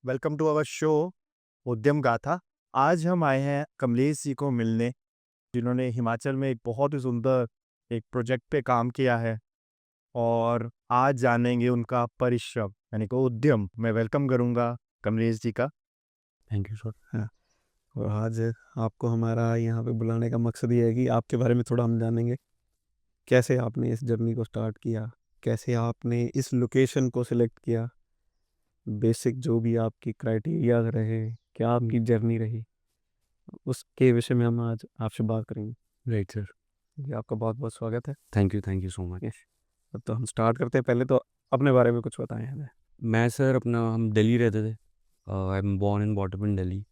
Welcome to our show उद्यम गाथा। आज हम आए हैं कमलेश जी को मिलने, जिन्होंने हिमाचल में एक बहुत ही सुंदर एक प्रोजेक्ट पे काम किया है और आज जानेंगे उनका परिश्रम यानी कि उद्यम। मैं वेलकम करूंगा कमलेश जी का। Thank you sir. हाँ, और आज आपको हमारा यहाँ पे बुलाने का मकसद ये है कि आपके बारे में थोड़ा हम जानेंगे। कैसे आपने इस जर्नी को स्टार्ट किया, कैसे आपने इस लोकेशन को सिलेक्ट किया, बेसिक जो भी आपकी क्राइटेरिया रहे, क्या आपकी जर्नी रही, उसके विषय में हम आज आपसे बात करेंगे। Right sir. जी, आपका बहुत बहुत स्वागत है। Thank you so much. Yes, अब तो हम स्टार्ट करते हैं। पहले तो अपने बारे में कुछ बताएं हमें। मैं सर हम दिल्ली रहते थे। I am born and bottom in Delhi,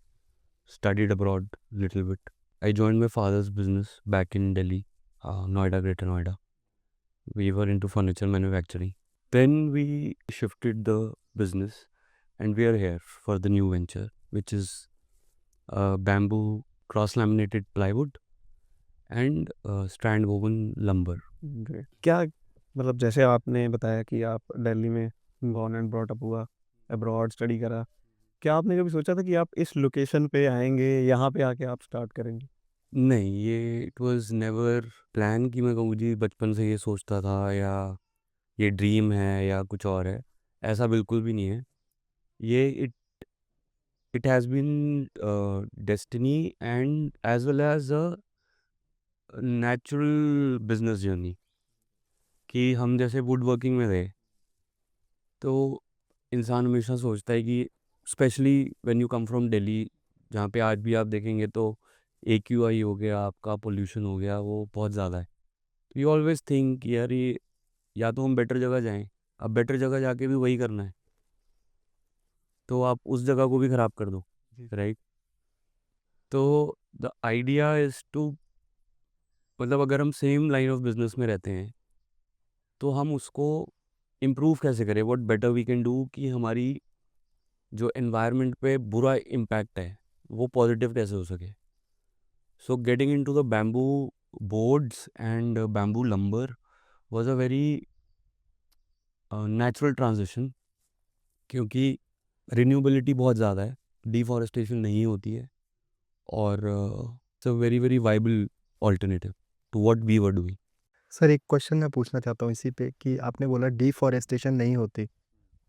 studied abroad little bit. I joined my father's business back in Delhi, Noida, greater Noida. We were into furniture manufacturing. Then we shifted the business and we are here for the new venture, which is bamboo cross laminated plywood and strand woven lumber. Great. क्या मतलब जैसे आपने बताया कि आप दिल्ली में born and brought up हुआ, abroad study करा, क्या आपने कभी सोचा था कि आप इस लोकेशन पे आएंगे, यहाँ पे आके आप स्टार्ट करेंगे? नहीं, ये इट वाज नेवर प्लान कि मैं कहूँ जी बचपन से ये सोचता था या ये ड्रीम है या कुछ और है। ऐसा बिल्कुल भी नहीं है। ये it it has been destiny and as well as a natural business journey. कि हम जैसे वुड वर्किंग में रहे तो इंसान हमेशा सोचता है कि specially when you come from Delhi, जहाँ पे आज भी आप देखेंगे तो AQI हो गया, आपका पोल्यूशन हो गया, वो बहुत ज़्यादा है। तो यू ऑलवेज थिंक यार ये या तो हम बेटर जगह जाएं। अब बेटर जगह जाके भी वही करना है तो आप उस जगह को भी ख़राब कर दो, जी। राइट? तो द आइडिया इज़ टू, मतलब अगर हम सेम लाइन ऑफ बिजनेस में रहते हैं तो हम उसको इम्प्रूव कैसे करें, what better we can do कि हमारी जो एनवायरनमेंट पे बुरा इम्पैक्ट है वो पॉजिटिव कैसे हो सके। So getting into the bamboo boards and bamboo lumber was a very natural transition, क्योंकि रिन्यूएबिलिटी बहुत ज़्यादा है, डिफॉरेस्टेशन नहीं होती है और it's a very very viable alternative to what we were doing. Sir, एक क्वेश्चन मैं पूछना चाहता हूँ इसी पे कि आपने बोला डिफॉरेस्टेशन नहीं होती,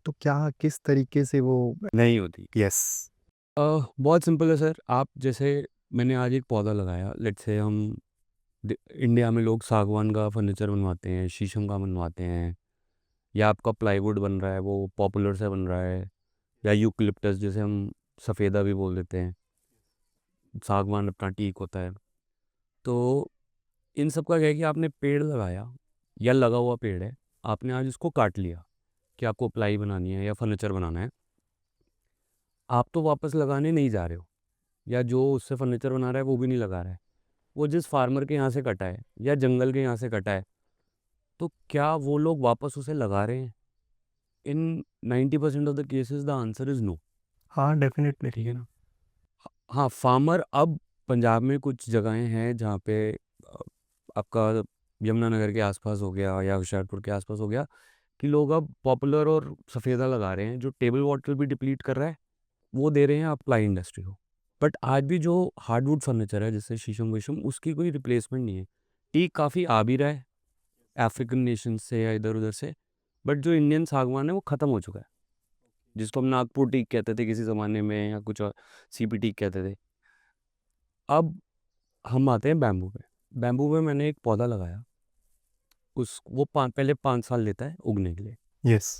तो क्या किस तरीके से वो। नहीं होती। यस। बहुत सिंपल है सर। आप जैसे मैंने आज एक पौधा लगाया, लेट्स से हम इंडिया में लोग सागवान का फर्नीचर बनवाते हैं, शीशम का बनवाते हैं, या आपका प्लाईवुड बन रहा है वो पॉपुलर से बन रहा है, या यूकलिप्टस जिसे हम सफ़ेदा भी बोल देते हैं, सागवान अपना टीक होता है। तो इन सब का क्या है कि आपने पेड़ लगाया या लगा हुआ पेड़ है, आपने आज उसको काट लिया कि आपको प्लाई बनानी है या फर्नीचर बनाना है। आप तो वापस लगाने नहीं जा रहे हो, या जो उससे फर्नीचर बना रहा है वो भी नहीं लगा रहा है। वो जिस फार्मर के यहाँ से कटा है या जंगल के यहाँ से कटा है, तो क्या वो लोग वापस उसे लगा रहे हैं? In 90% of the cases the answer is no. हाँ, डेफिनेटली। ठीक है ना? हाँ, फार्मर अब पंजाब में कुछ जगहें हैं जहाँ पे आपका यमुनानगर के आसपास हो गया या होशियारपुर के आसपास हो गया कि लोग अब पॉपुलर और सफ़ेदा लगा रहे हैं, जो टेबल वाटर भी डिप्लीट कर रहा है, वो दे रहे हैं आप प्लाई इंडस्ट्री को। बट आज भी जो हार्डवुड फर्नीचर है जैसे शीशम वीशम, उसकी कोई रिप्लेसमेंट नहीं है। टीक काफ़ी आ भी रहा है अफ्रीकन नेशन से या इधर उधर से, बट जो इंडियन सागवान है वो ख़त्म हो चुका है, जिसको हम नागपुर टीक कहते थे किसी ज़माने में, या कुछ और CP टीक कहते थे। अब हम आते हैं बैम्बू पे। बैम्बू में मैंने एक पौधा लगाया, वो पहले 5 साल लेता है उगने के लिए। यस।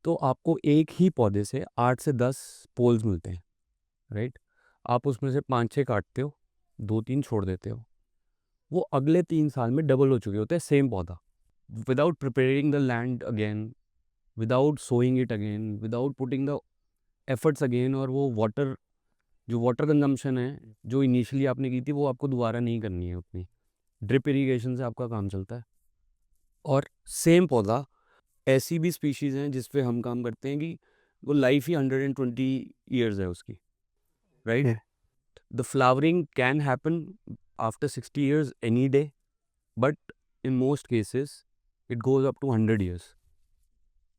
तो आपको एक ही पौधे से 8 से 10 पोल्स मिलते हैं, राइट? आप उसमें से 5-6 काटते हो, 2-3 छोड़ देते हो, वो अगले 3 साल में डबल हो चुके होते हैं सेम पौधा, without preparing the land again, without sowing it again, without putting the efforts again. और वो वाटर, जो वाटर कंजम्पशन है जो इनिशियली आपने की थी, वो आपको दोबारा नहीं करनी है उतनी। ड्रिप इरीगेशन से आपका काम चलता है। और सेम पौधा, ऐसी भी स्पीशीज़ हैं जिस पे हम काम करते हैं कि वो लाइफ ही 120 ईयर्स है उसकी, right? Yeah. The flowering can happen after 60 years any day, but in most cases it goes up to 100 years.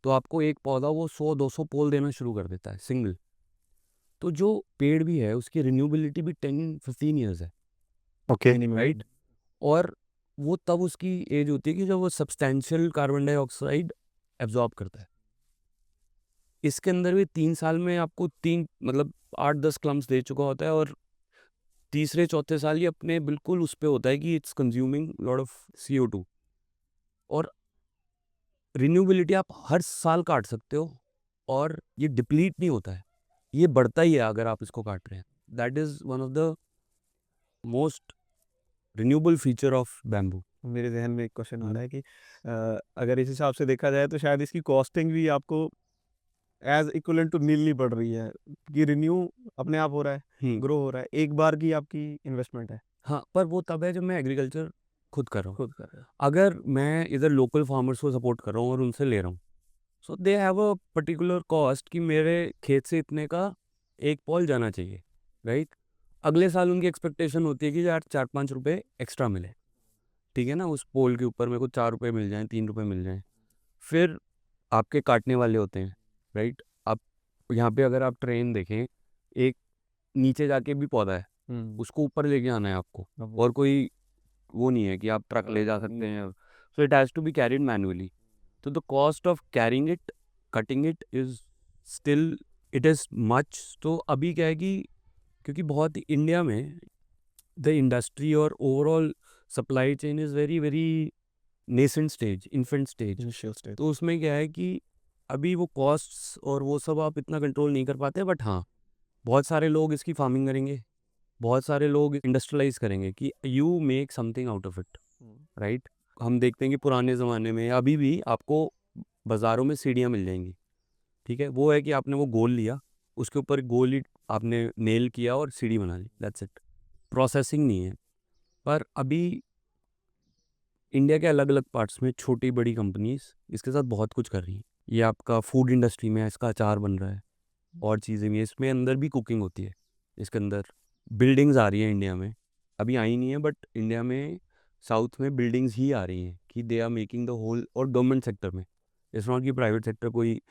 तो आपको एक पौधा वो 100-200 पोल देना शुरू कर देता है सिंगल। तो जो पेड़ भी है उसकी रिन्यूबिलिटी भी 10-15 ईयर्स है, ओके राइट? और वो तब उसकी एज होती है कि जब वो सब्सटेंशियल कार्बन डाइऑक्साइड एब्जॉर्ब करता है। इसके अंदर भी 3 साल में आपको 3 मतलब 8-10 क्लम्स दे चुका होता है, और तीसरे चौथे साल ये अपने बिल्कुल उस पे होता है कि it's consuming lot of CO2। और रिन्यूबिलिटी आप हर साल काट सकते हो और ये डिप्लीट नहीं होता है, ये बढ़ता ही है अगर आप इसको काट रहे हैं। That is one of the most renewable feature of bamboo. मेरे जहन में एक क्वेश्चन आ रहा है कि अगर इस हिसाब से देखा जाए तो शायद इसकी कॉस्टिंग भी आपको एज इक्वलेंट टू नील नहीं पड़ रही है कि रिन्यू अपने आप हो रहा है, ग्रो हो रहा है, एक बार की आपकी इन्वेस्टमेंट है, हाँ, पर वो तब है जब मैं एग्रीकल्चर खुद कर रहा हूँ। खुद कर रहे हो। अगर मैं इधर लोकल फार्मर्स को सपोर्ट कर रहा हूँ और उनसे ले रहा हूँ, so they have a particular cost कि मेरे खेत से इतने का एक पॉल जाना चाहिए, राइट? अगले साल उनकी एक्सपेक्टेशन होती है कि यार 4-5 रुपए एक्स्ट्रा मिले, ठीक है ना? उस पोल के ऊपर मेरे को 4 रुपए मिल जाएँ, 3 रुपए मिल जाएँ। फिर आपके काटने वाले होते हैं, राइट? आप यहाँ पे अगर आप ट्रेन देखें, एक नीचे जाके भी पौधा है, उसको ऊपर लेके आना है आपको, और कोई वो नहीं है कि आप ट्रक ले जा सकते हैं। So it has to be carried manually. तो the cost of carrying it, cutting it is still it is much. तो अभी क्या है कि क्योंकि बहुत इंडिया में द इंडस्ट्री और overall supply chain is very very nascent stage, infant stage. Initial stage. तो उसमें क्या है कि अभी वो कॉस्ट्स और वो सब आप इतना कंट्रोल नहीं कर पाते। बट हाँ, बहुत सारे लोग इसकी फार्मिंग करेंगे, बहुत सारे लोग इंडस्ट्रियलाइज करेंगे कि you make something out of it, right? हम देखते हैं कि पुराने ज़माने में अभी भी आपको बाज़ारों में सीढ़ियाँ मिल जाएंगी, ठीक है? वो है कि आपने वो गोल लिया, उसके ऊपर गोल ही आपने नेल किया और सीढ़ी बना ली, दैट्स इट। प्रोसेसिंग नहीं है। पर अभी इंडिया के अलग अलग पार्ट्स में छोटी बड़ी कंपनीज इसके साथ बहुत कुछ कर रही हैं। ये आपका फूड इंडस्ट्री में इसका अचार बन रहा है, और चीज़ें भी हैं। इसमें अंदर भी कुकिंग होती है। इसके अंदर बिल्डिंग्स आ रही हैं इंडिया में, अभी आई नहीं है, बट इंडिया में साउथ में बिल्डिंग्स ही आ रही हैं कि they are making the whole. और गवर्नमेंट सेक्टर में, इट्स नॉट कि प्राइवेट सेक्टर कोई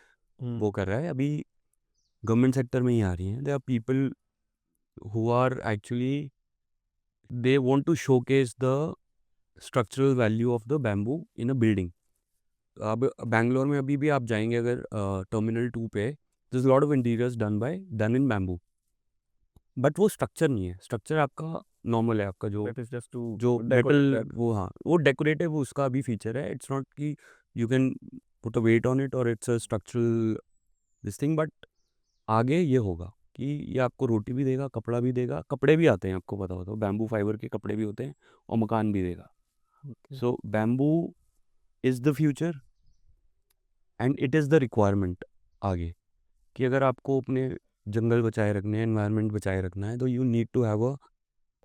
वो कर रहा है, अभी गवर्नमेंट सेक्टर में ही आ रही हैं। They are people who are actually they want to showcase the structural value of the bamboo in a building. अब बैंगलोर में अभी भी आप जाएंगे अगर टर्मिनल 2 पे, this lot of interiors done in bamboo. But वो स्ट्रक्चर नहीं है, स्ट्रक्चर आपका नॉर्मल है, आपका जो दैट इज जस्ट टू जो डेकोरेट मेटल दैट। वो, हाँ, वो डेकोरेटिव उसका भी फीचर है। इट्स नॉट कि you can put a weight on it और it's a structural this thing. But आगे ये होगा कि ये आपको रोटी भी देगा, कपड़ा भी देगा। कपड़े भी आते हैं, आपको पता हो तो बैम्बू फाइबर के कपड़े भी होते हैं, और मकान भी देगा। So bamboo is the future and it is the requirement आगे, कि अगर आपको अपने जंगल बचाए रखने हैं, एनवायरनमेंट बचाए रखना है, तो you need to have a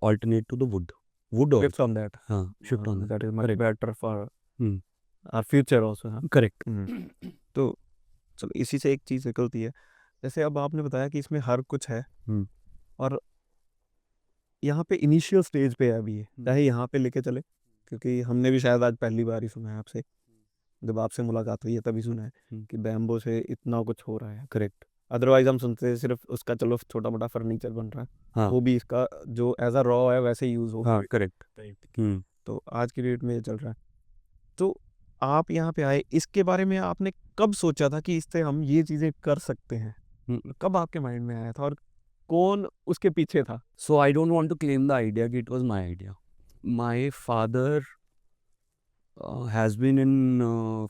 alternate to the wood और शिफ्ट ऑन दैट। हाँ, shift on that is much correct. Better for hmm, our future also. Correct. तो चलो इसी से एक चीज़ निकलती है, जैसे अब आपने बताया कि इसमें हर कुछ है, हम्म, और यहाँ पे इनिशियल स्टेज पे है अभी ये, चाहे यहाँ पे लेके चले, क्योंकि हमने भी शायद आज पहली बार ही सुना है आपसे, जब आपसे मुलाकात हुई है तभी सुना है कि बैम्बो से इतना कुछ हो रहा है। करेक्ट। अदरवाइज हम सुनते हैं सिर्फ उसका, चलो छोटा मोटा फर्नीचर बन रहा है, हाँ, वो भी इसका जो एज अ रॉ है वैसे यूज़ हो। हाँ, करेक्ट। तो आज की डेट में ये चल रहा है। तो आप यहाँ पे आए, इसके बारे में आपने कब सोचा था कि इससे हम ये चीज़ें कर सकते हैं? कब आपके माइंड में आया था, और कौन उसके पीछे था? So I don't want to claim the idea कि it was my idea. My father has been in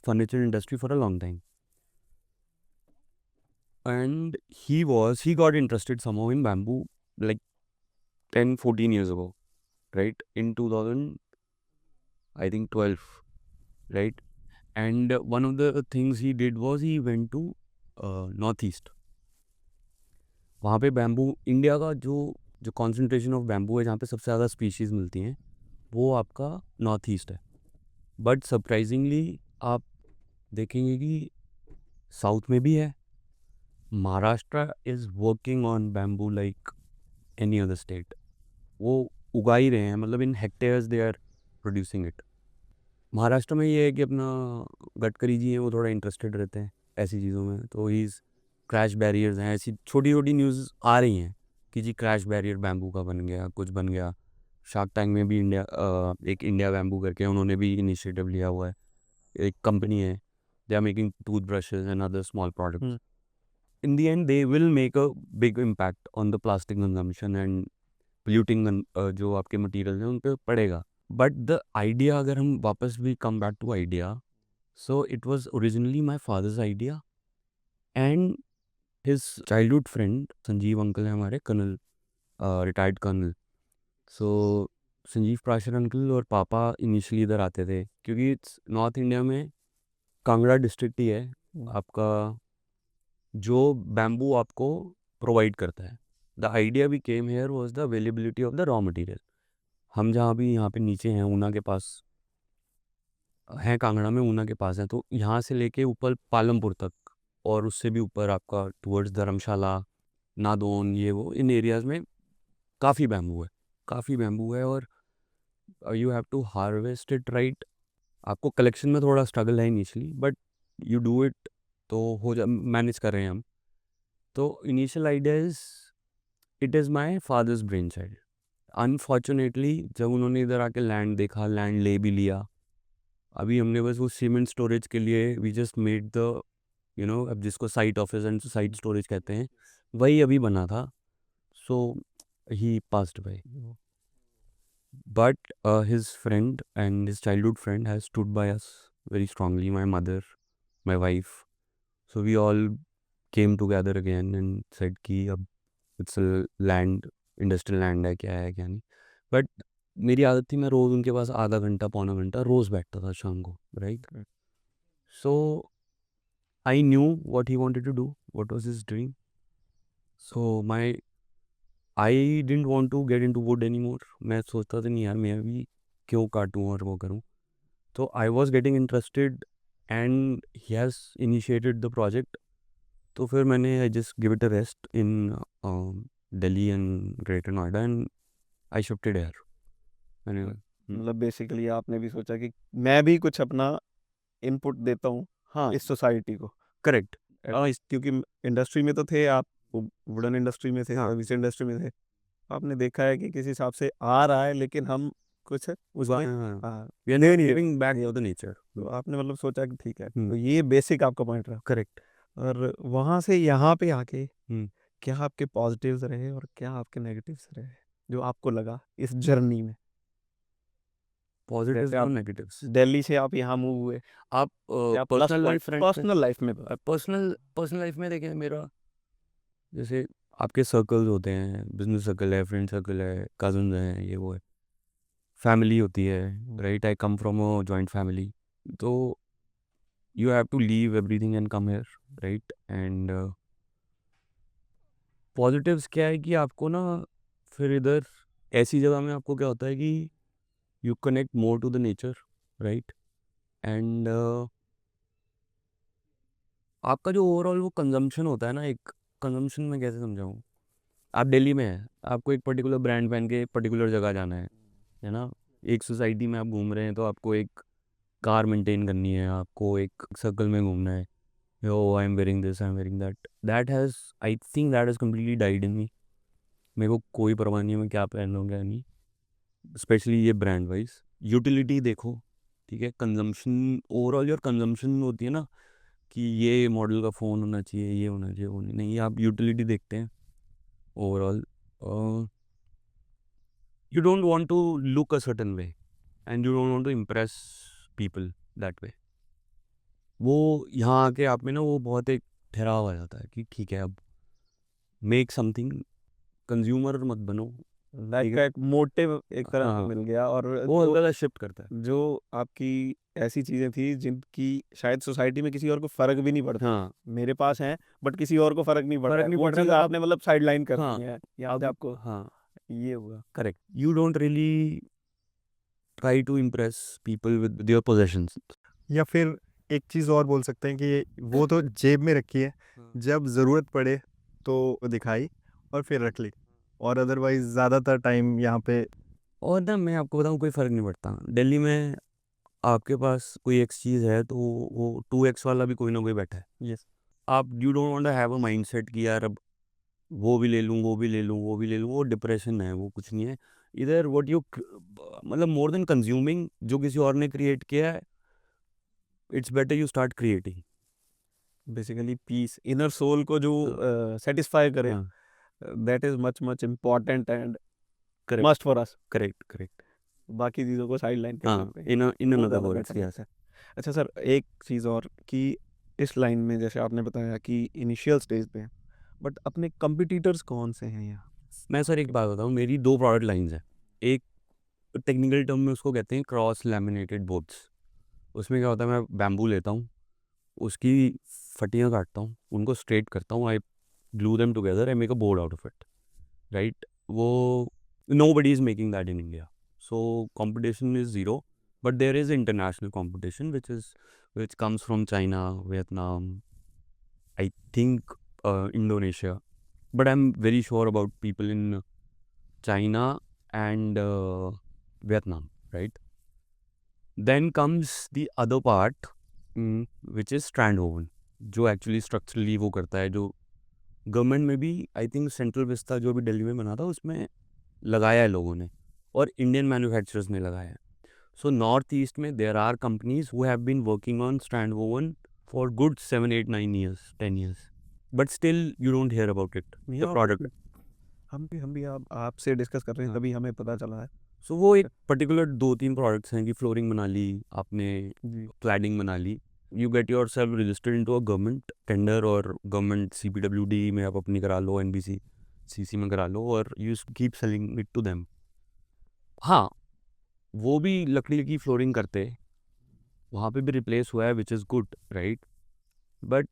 furniture industry for a long time, and he got interested somehow in bamboo like 10-14 years ago, right? In 2000, I think 12, right? And one of the things he did was he went to northeast. वहाँ पे bamboo, India का जो जो concentration of bamboo है, जहाँ पे सबसे ज़्यादा स्पीशीज़ मिलती हैं, वो आपका नॉर्थ ईस्ट है। बट सरप्राइजिंगली आप देखेंगे कि साउथ में भी है। Maharashtra is working on bamboo like any other state. वो उगा ही रहे हैं, मतलब in hectares they are producing it. Maharashtra में ये है कि अपना गडकरी जी हैं, वो थोड़ा इंटरेस्टेड रहते हैं ऐसी चीज़ों में, तो ही इज़ क्रैश बैरियर्स हैं, ऐसी छोटी छोटी न्यूज़ आ रही हैं कि जी क्रैश बैरियर बैम्बू का बन गया, कुछ बन गया। शार्क टैंक में भी एक इंडिया बैम्बू करके उन्होंने भी इनिशिएटिव लिया हुआ है, एक कंपनी है, they are making tooth brushes and other small products. In the end, they will make a big impact on the plastic consumption and polluting जो आपके मटेरियल हैं उन पे पड़ेगा। बट द आइडिया, अगर हम वापस भी come back to idea, so it was originally my father's idea and his childhood friend Sanjeev uncle हैं हमारे, colonel, retired colonel. So Sanjeev Prashar uncle और पापा इनिशियली इधर आते थे क्योंकि नॉर्थ इंडिया में कांगड़ा डिस्ट्रिक्ट ही है आपका जो बैम्बू आपको प्रोवाइड करता है। The idea we came here was the availability of the raw material. हम जहाँ भी यहाँ पे नीचे हैं ऊना के पास हैं, कांगड़ा में ऊना के पास हैं, तो यहाँ से लेके ऊपर पालमपुर तक और उससे भी ऊपर आपका टूवर्ड्स धर्मशाला, नादौन, ये वो इन एरियाज़ में काफ़ी बैम्बू है और you have to harvest it right. आपको कलेक्शन में थोड़ा स्ट्रगल है initially, but you do it तो हो जा, मैनेज कर रहे हैं हम। तो initial idea it is my father's brain child. Unfortunately जब उन्होंने इधर आके लैंड देखा, लैंड ले भी लिया, अभी हमने बस वो सीमेंट स्टोरेज के लिए वी जस्ट मेड द अब जिसको site office and site storage कहते हैं वही अभी बना था। So he passed away, but his friend and his childhood friend has stood by us very strongly, my mother, my wife. So we all came together again and said कि अब it's a land, industrial land है, क्या है क्या नहीं। But मेरी आदत थी मैं रोज़ उनके पास आधा घंटा पौना घंटा रोज़ बैठता था शाम को, right. So I knew what he wanted to do, what was his dream. So I didn't want to get into wood anymore. मैं सोचता था नहीं यार मैं भी क्यों काटूँ और वो करूँ। तो I was getting interested and he has initiated the project. तो फिर मैंने I just give it a rest in Delhi and Greater Noida and I shifted here. मैंने मतलब बेसिकली आपने भी सोचा कि मैं भी कुछ अपना इनपुट देता हूँ हाँ इस सोसाइटी को। करेक्ट क्योंकि इंडस्ट्री में तो थे आप, वुडन इंडस्ट्री में थे, सर्विस इंडस्ट्री में थे, आपने देखा है कि किस हिसाब से आ रहा है, लेकिन हम कुछ उसमें we are not giving back to the nature. तो आपने मतलब सोचा कि ठीक है, तो ये बेसिक आपका पॉइंट रहा। करेक्ट। और वहाँ से यहाँ पे आके हम्म। क्या आपके पॉजिटिव्स रहे और क्या आपके नेगेटिव्स रहे जो आपको लगा इस जर्नी में? पॉजिटिव्स जैसे और आप नेगेटिव्स दिल्ली से आप यहाँ मूव हुए, आप पर्सनल लाइफ में पर्सनल लाइफ में देखें, मेरा जैसे आपके सर्कल्स होते हैं, बिजनेस सर्कल है, फ्रेंड सर्कल है, कजन्स हैं, ये वो है, फैमिली होती है, right. I come from a joint family, तो you have to leave everything and come here, right. And positives क्या है कि आपको ना फिर इधर ऐसी जगह में आपको क्या होता है कि you connect more to the nature, right. And आपका जो ओवरऑल वो कंजम्पशन होता है ना, एक कंजम्पशन में कैसे समझाऊँ, आप दिल्ली में हैं, आपको एक पर्टिकुलर ब्रांड पहन के एक पर्टिकुलर जगह जाना है ना। एक सोसाइटी में आप घूम रहे हैं तो आपको एक कार मेंटेन करनी है, आपको एक सर्कल में घूमना है, yo I am wearing this, I am wearing that, that has, I think that has completely died in me. मेरे को कोई परवाह नहीं है मैं क्या पहन रहा हूँ क्या नहीं, स्पेशली ये ब्रांड वाइज। यूटिलिटी देखो, ठीक है, कंजम्पशन, ओवरऑल योर कंजम्पशन होती है ना कि ये मॉडल का फ़ोन होना चाहिए, ये होना चाहिए, वो नहीं, आप यूटिलिटी देखते हैं overall. You don't want to look a certain way and you don't want to impress people that way. वो यहाँ आके आप में ना वो बहुत एक ठहराव आ जाता है कि ठीक है अब मेक समथिंग, कंज्यूमर मत बनो, लाइफ का एक मोटिव एक तरह से मिल गया। और वो ज़्यादा शिफ्ट करता है। जो आपकी ऐसी चीजें थी जिनकी शायद सोसाइटी में किसी और को फर्क भी नहीं पड़ता, मेरे पास हैं बट किसी और को फर्क नहीं पड़ रहा है, आपने मतलब साइड लाइन कर दी है यहाँ पे आपको। ये हुआ correct. You don't really try to impress people with your possessions. या फिर एक चीज़ और बोल सकते हैं कि वो तो जेब में रखी है, जब ज़रूरत पड़े तो दिखाई और फिर रख ली, और अदरवाइज ज़्यादातर टाइम यहाँ पे। और ना मैं आपको बताऊँ कोई फ़र्क नहीं पड़ता दिल्ली में, आपके पास कोई एक्स चीज़ है तो वो 2x वाला भी कोई ना कोई बैठा है। यस, आप you don't want to have a mindset कि यार अब वो भी ले लूँ, वो भी ले लूँ, वो भी ले लूँ, वो डिप्रेशन है, वो कुछ नहीं है। इधर व्हाट यू मतलब मोर देन कंज्यूमिंग जो किसी और ने क्रिएट किया है, it's better you start creating. Basically peace, inner soul को जो सेटिस्फाई करे, हाँ, that is much much important and correct, must for us. Correct, correct. बाकी चीज़ों को साइड लाइन कर हाँ, सकते हैं, इन वो अनदर ज़्यादा वर्ड्स, बेटर यस। रहता है। अच्छा सर, एक चीज़ और कि इस लाइन में जैसे आपने बताया कि इनिशियल स्टेज पे हैं, बट अपने कंपिटिटर्स कौन से हैं यहाँ? मैं सर एक बात बताऊँ, मेरी 2 प्रोडक्ट लाइन्स हैं। एक टेक्निकल टर्म में उसको कहते हैं क्रॉस लैमिनेटेड बोर्ड्स। उसमें क्या होता है, मैं बैम्बू लेता हूँ, उसकी फटियाँ काटता हूँ, उनको स्ट्रेट करता हूँ, I glue them together, I make a board out of it, right? वो nobody is making that in India, so competition is zero, but there is international competition which comes from China, Vietnam, I think Indonesia, but I'm very sure about people in China and Vietnam, right? Then comes the other part, which is strand woven, जो actually structurally वो करता है, जो government में भी I think central vista जो भी दिल्ली में बना था उसमें लगाया है लोगों ने, और इंडियन मैन्युफैक्चरर्स ने लगाया है। सो नॉर्थ ईस्ट में there are companies who have been working on strand woven for good 7, 8, 9 years, 10 years, but still you don't hear about it, the यहाँ प्रोडक्ट। हम भी आपसे डिस्कस कर रहे हैं, हाँ। तभी हमें पता चला है। सो वो एक पर्टिकुलर 2-3 प्रोडक्ट्स हैं कि फ्लोरिंग बना ली आपने, जी क्लैडिंग बना ली, you get yourself registered into a government tender, और गवर्नमेंट CPWD में आप अपनी करा लो, NBCC में करा लो, और you keep selling it to them. हाँ, वो भी लकड़ी की फ्लोरिंग करते, वहाँ पे भी रिप्लेस हुआ है, which is good, right? But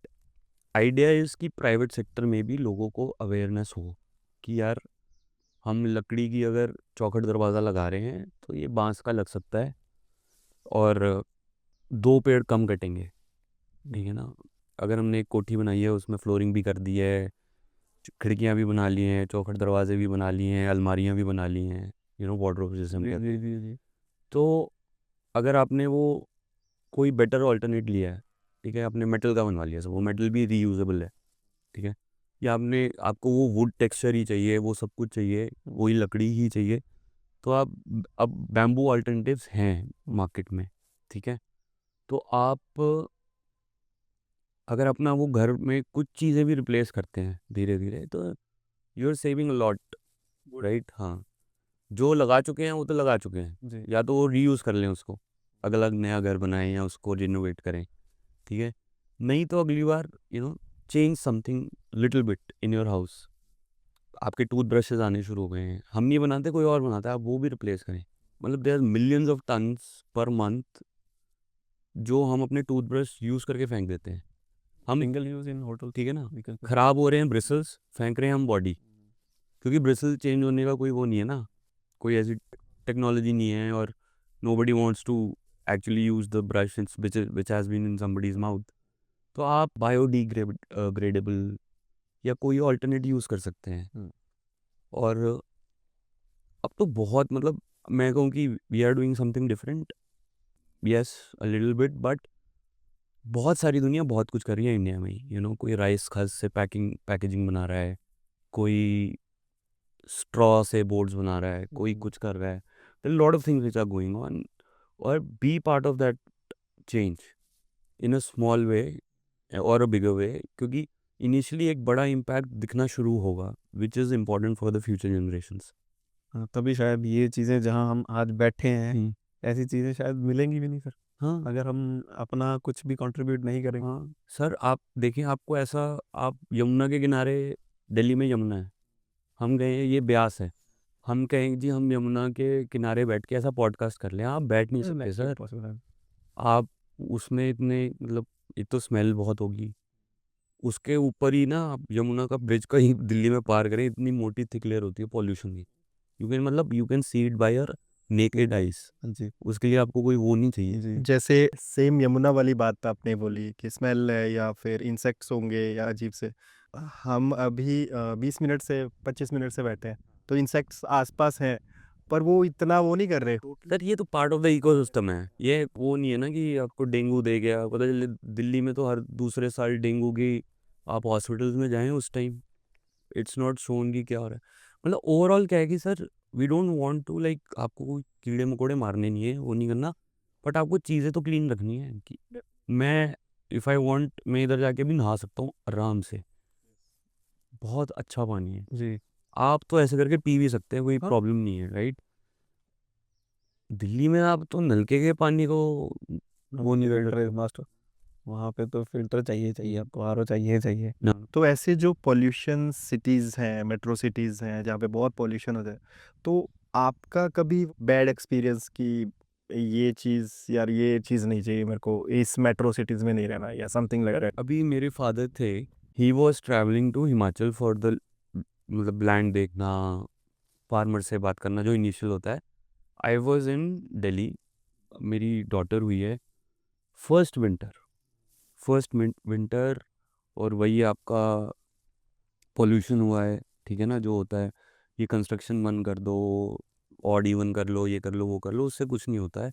idea is कि प्राइवेट सेक्टर में भी लोगों को अवेयरनेस हो कि यार हम लकड़ी की अगर चौखट दरवाज़ा लगा रहे हैं तो ये बांस का लग सकता है, और 2 पेड़ कम कटेंगे, ठीक है ना? अगर हमने एक कोठी बनाई है, उसमें फ्लोरिंग भी कर दी है, खिड़कियाँ भी बना ली हैं, चौखट दरवाजे भी बना लिए हैं, अलमारियाँ भी बना ली हैं, वार्डरोब जैसे हम जी कहते जी हैं। जी जी। तो अगर आपने वो कोई बेटर ऑल्टरनेट लिया है, ठीक है, आपने मेटल का बनवा लिया, सब वो मेटल भी रीयूजेबल है, ठीक है, या आपको वो वुड टेक्सचर ही चाहिए, वो सब कुछ चाहिए, वही लकड़ी ही चाहिए, तो आप अब बैम्बू अल्टरनेटिव्स हैं मार्केट में, ठीक है? तो आप अगर अपना वो घर में कुछ चीज़ें भी रिप्लेस करते हैं धीरे धीरे, तो you are saving lot, right? हाँ, जो लगा चुके हैं वो तो लगा चुके हैं, जी या तो वो रीयूज़ कर लें उसको, अगला नया घर बनाएं या उसको रिनोवेट करें, ठीक है? नहीं तो अगली बार change something little bit in your house. आपके टूथब्रशेज़ आने शुरू हो गए हैं, हम नहीं बनाते, कोई और बनाता है, आप वो भी रिप्लेस करें। मतलब there are millions of tons पर मंथ जो हम अपने टूथब्रश यूज़ करके फेंक देते हैं। हम, सिंगल यूज इन होटल, ठीक है ना, ख़राब हो रहे हैं ब्रिसल्स, फेंक रहे हैं हम बॉडी, क्योंकि ब्रिसल चेंज होने का कोई वो नहीं है ना, कोई ऐसी टेक्नोलॉजी नहीं है, और nobody wants to actually use the brush which has been in somebody's mouth. तो आप बायोडिग्रेडेबल या कोई ऑल्टरनेट यूज़ कर सकते हैं। और अब तो बहुत, मतलब मैं कहूँ कि we are doing something different, yes, a little bit, but बहुत सारी दुनिया बहुत कुछ कर रही है इंडिया में ही, कोई राइस खस से पैकेजिंग बना रहा है, कोई स्ट्रॉ से बोर्ड्स बना रहा है, कोई कुछ कर रहा है, lot of things which are going on, or be part of that change in a small way or a बिगर वे, क्योंकि इनिशियली एक बड़ा इम्पैक्ट दिखना शुरू होगा, which is important for the future generations. हाँ, तभी शायद ये चीज़ें जहाँ हम आज बैठे हैं, ऐसी चीज़ें शायद मिलेंगी भी नहीं सर, हाँ, अगर हम अपना कुछ भी कंट्रीब्यूट नहीं करेंगे। हाँ सर, आप देखिए, आपको ऐसा, आप यमुना के किनारे, दिल्ली में यमुना है, हम गए, ये ब्यास है, हम कहें जी हम यमुना के किनारे बैठ के ऐसा पॉडकास्ट कर लें, आप बैठ नहीं सकते नेक्स्ट सर। पॉसिबल है। आप उसमें इतने, मतलब एक तो स्मेल बहुत होगी, उसके ऊपर ही ना आप यमुना का ब्रिज कहीं दिल्ली में पार करें, इतनी मोटी थिक लेयर होती है पॉल्यूशन की, you can see it by your naked eyes, जी उसके लिए आपको कोई वो नहीं चाहिए। जी जैसे सेम यमुना वाली बात आपने बोली कि स्मेल है या फिर इंसेक्ट्स होंगे या अजीब से, हम अभी 20 मिनट से 25 मिनट से बैठे हैं, तो इंसेक्ट्स आसपास हैं, पर वो इतना वो नहीं कर रहे। सर ये तो पार्ट ऑफ द इकोसिस्टम है, ये वो नहीं है ना कि आपको डेंगू दे गया, पता चले दिल्ली में तो हर दूसरे साल डेंगू की आप हॉस्पिटल्स में जाएं उस टाइम इट्स नॉट शोन कि क्या हो रहा है। मतलब ओवरऑल क्या है कि sir we don't want to like आपको कोई कीड़े मकोड़े मारने नहीं है, वो नहीं करना, बट आपको चीज़ें तो क्लीन रखनी है कि मैं इफ़ आई वांट मैं इधर जाके भी नहा सकता हूँ आराम से, बहुत अच्छा पानी है। जी। आप तो ऐसे करके पी भी सकते हैं, कोई हाँ। प्रॉब्लम नहीं है, राइट? दिल्ली में आप तो नलके के पानी को वो नहीं कर फिल्टर इज सकते। मस्ट। वहाँ पे तो फिल्टर चाहिए चाहिए आपको, आरओ चाहिए चाहिए। ना तो ऐसे जो पॉल्यूशन सिटीज़ हैं, मेट्रो सिटीज़ हैं जहाँ पे बहुत पॉल्यूशन होता है, तो आपका कभी बैड एक्सपीरियंस कि ये चीज़ यार ये चीज़ नहीं चाहिए मेरे को, इस मेट्रो सिटीज़ में नहीं रहना या समथिंग लाइक दैट? अभी मेरे फादर थे, he was travelling to Himachal for the मतलब लैंड देखना, फार्मर से बात करना जो इनिशियल होता है। आई वॉज इन दिल्ली, मेरी डॉटर हुई है फर्स्ट विंटर, विंटर, और वही आपका पोल्यूशन हुआ है, ठीक है ना, जो होता है ये कंस्ट्रक्शन बंद कर दो, ऑड इवन कर लो, ये कर लो, वो कर लो, उससे कुछ नहीं होता है।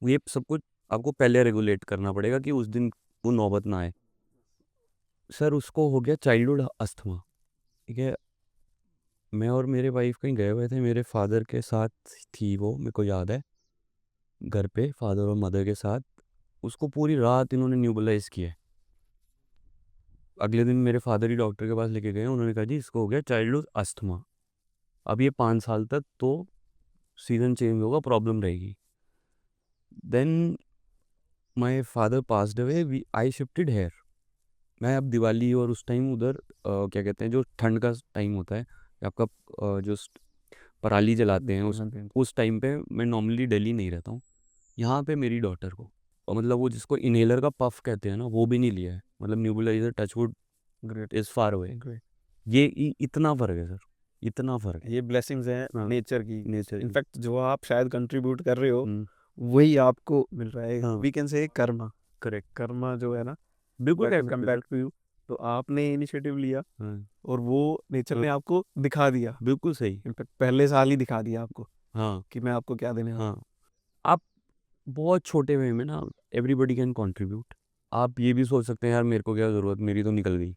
ये सब कुछ आपको पहले रेगुलेट करना पड़ेगा कि उस दिन वो नौबत ना आए। सर उसको हो गया चाइल्डहुड अस्थमा, ठीक है। मैं और मेरे वाइफ कहीं गए हुए थे, मेरे फादर के साथ थी वो, मेरे को याद है, घर पे फादर और मदर के साथ। उसको पूरी रात इन्होंने न्यूबलाइज किया है। अगले दिन मेरे फादर ही डॉक्टर के पास लेके गए, उन्होंने कहा जी इसको हो गया चाइल्डहुड अस्थमा, अब ये 5 साल तक तो सीजन चेंज होगा, प्रॉब्लम रहेगी। Then my father passed away, I shifted here. मैं अब दिवाली और उस टाइम उधर क्या कहते हैं जो ठंड का टाइम होता है, आपका जो पराली जलाते हैं उस टाइम पे मैं नॉर्मली दिल्ली नहीं रहता हूँ। यहाँ पे मेरी डॉटर को, और मतलब वो जिसको इनहेलर का पफ कहते हैं ना, वो भी नहीं लिया है, मतलब nebuliser touchwood great. Is far away. ये इतना फर्क है सर, इतना फर्क है। ये ब्लेसिंग्स हैं हाँ, नेचर की। नेचर की। इनफैक्ट जो आप शायद कंट्रीब्यूट कर रहे हो हम्म, वही आपको मिल रहा है। हाँ, we can say Karma. Correct, Karma जो है ना, बिल्कुल दैट हैज करेक्ट कम है बैक सर। To you. तो आपने इनिशिएटिव लिया हाँ, और वो नेचर ने आपको दिखा दिया। बिल्कुल सही। इनफैक्ट पहले साल ही दिखा दिया आपको हाँ, कि मैं आपको क्या देने वाला हाँ, आप बहुत छोटे वे में ना एवरीबडी कैन कंट्रीब्यूट। आप ये भी सोच सकते हैं यार मेरे को क्या ज़रूरत, मेरी तो निकल गई,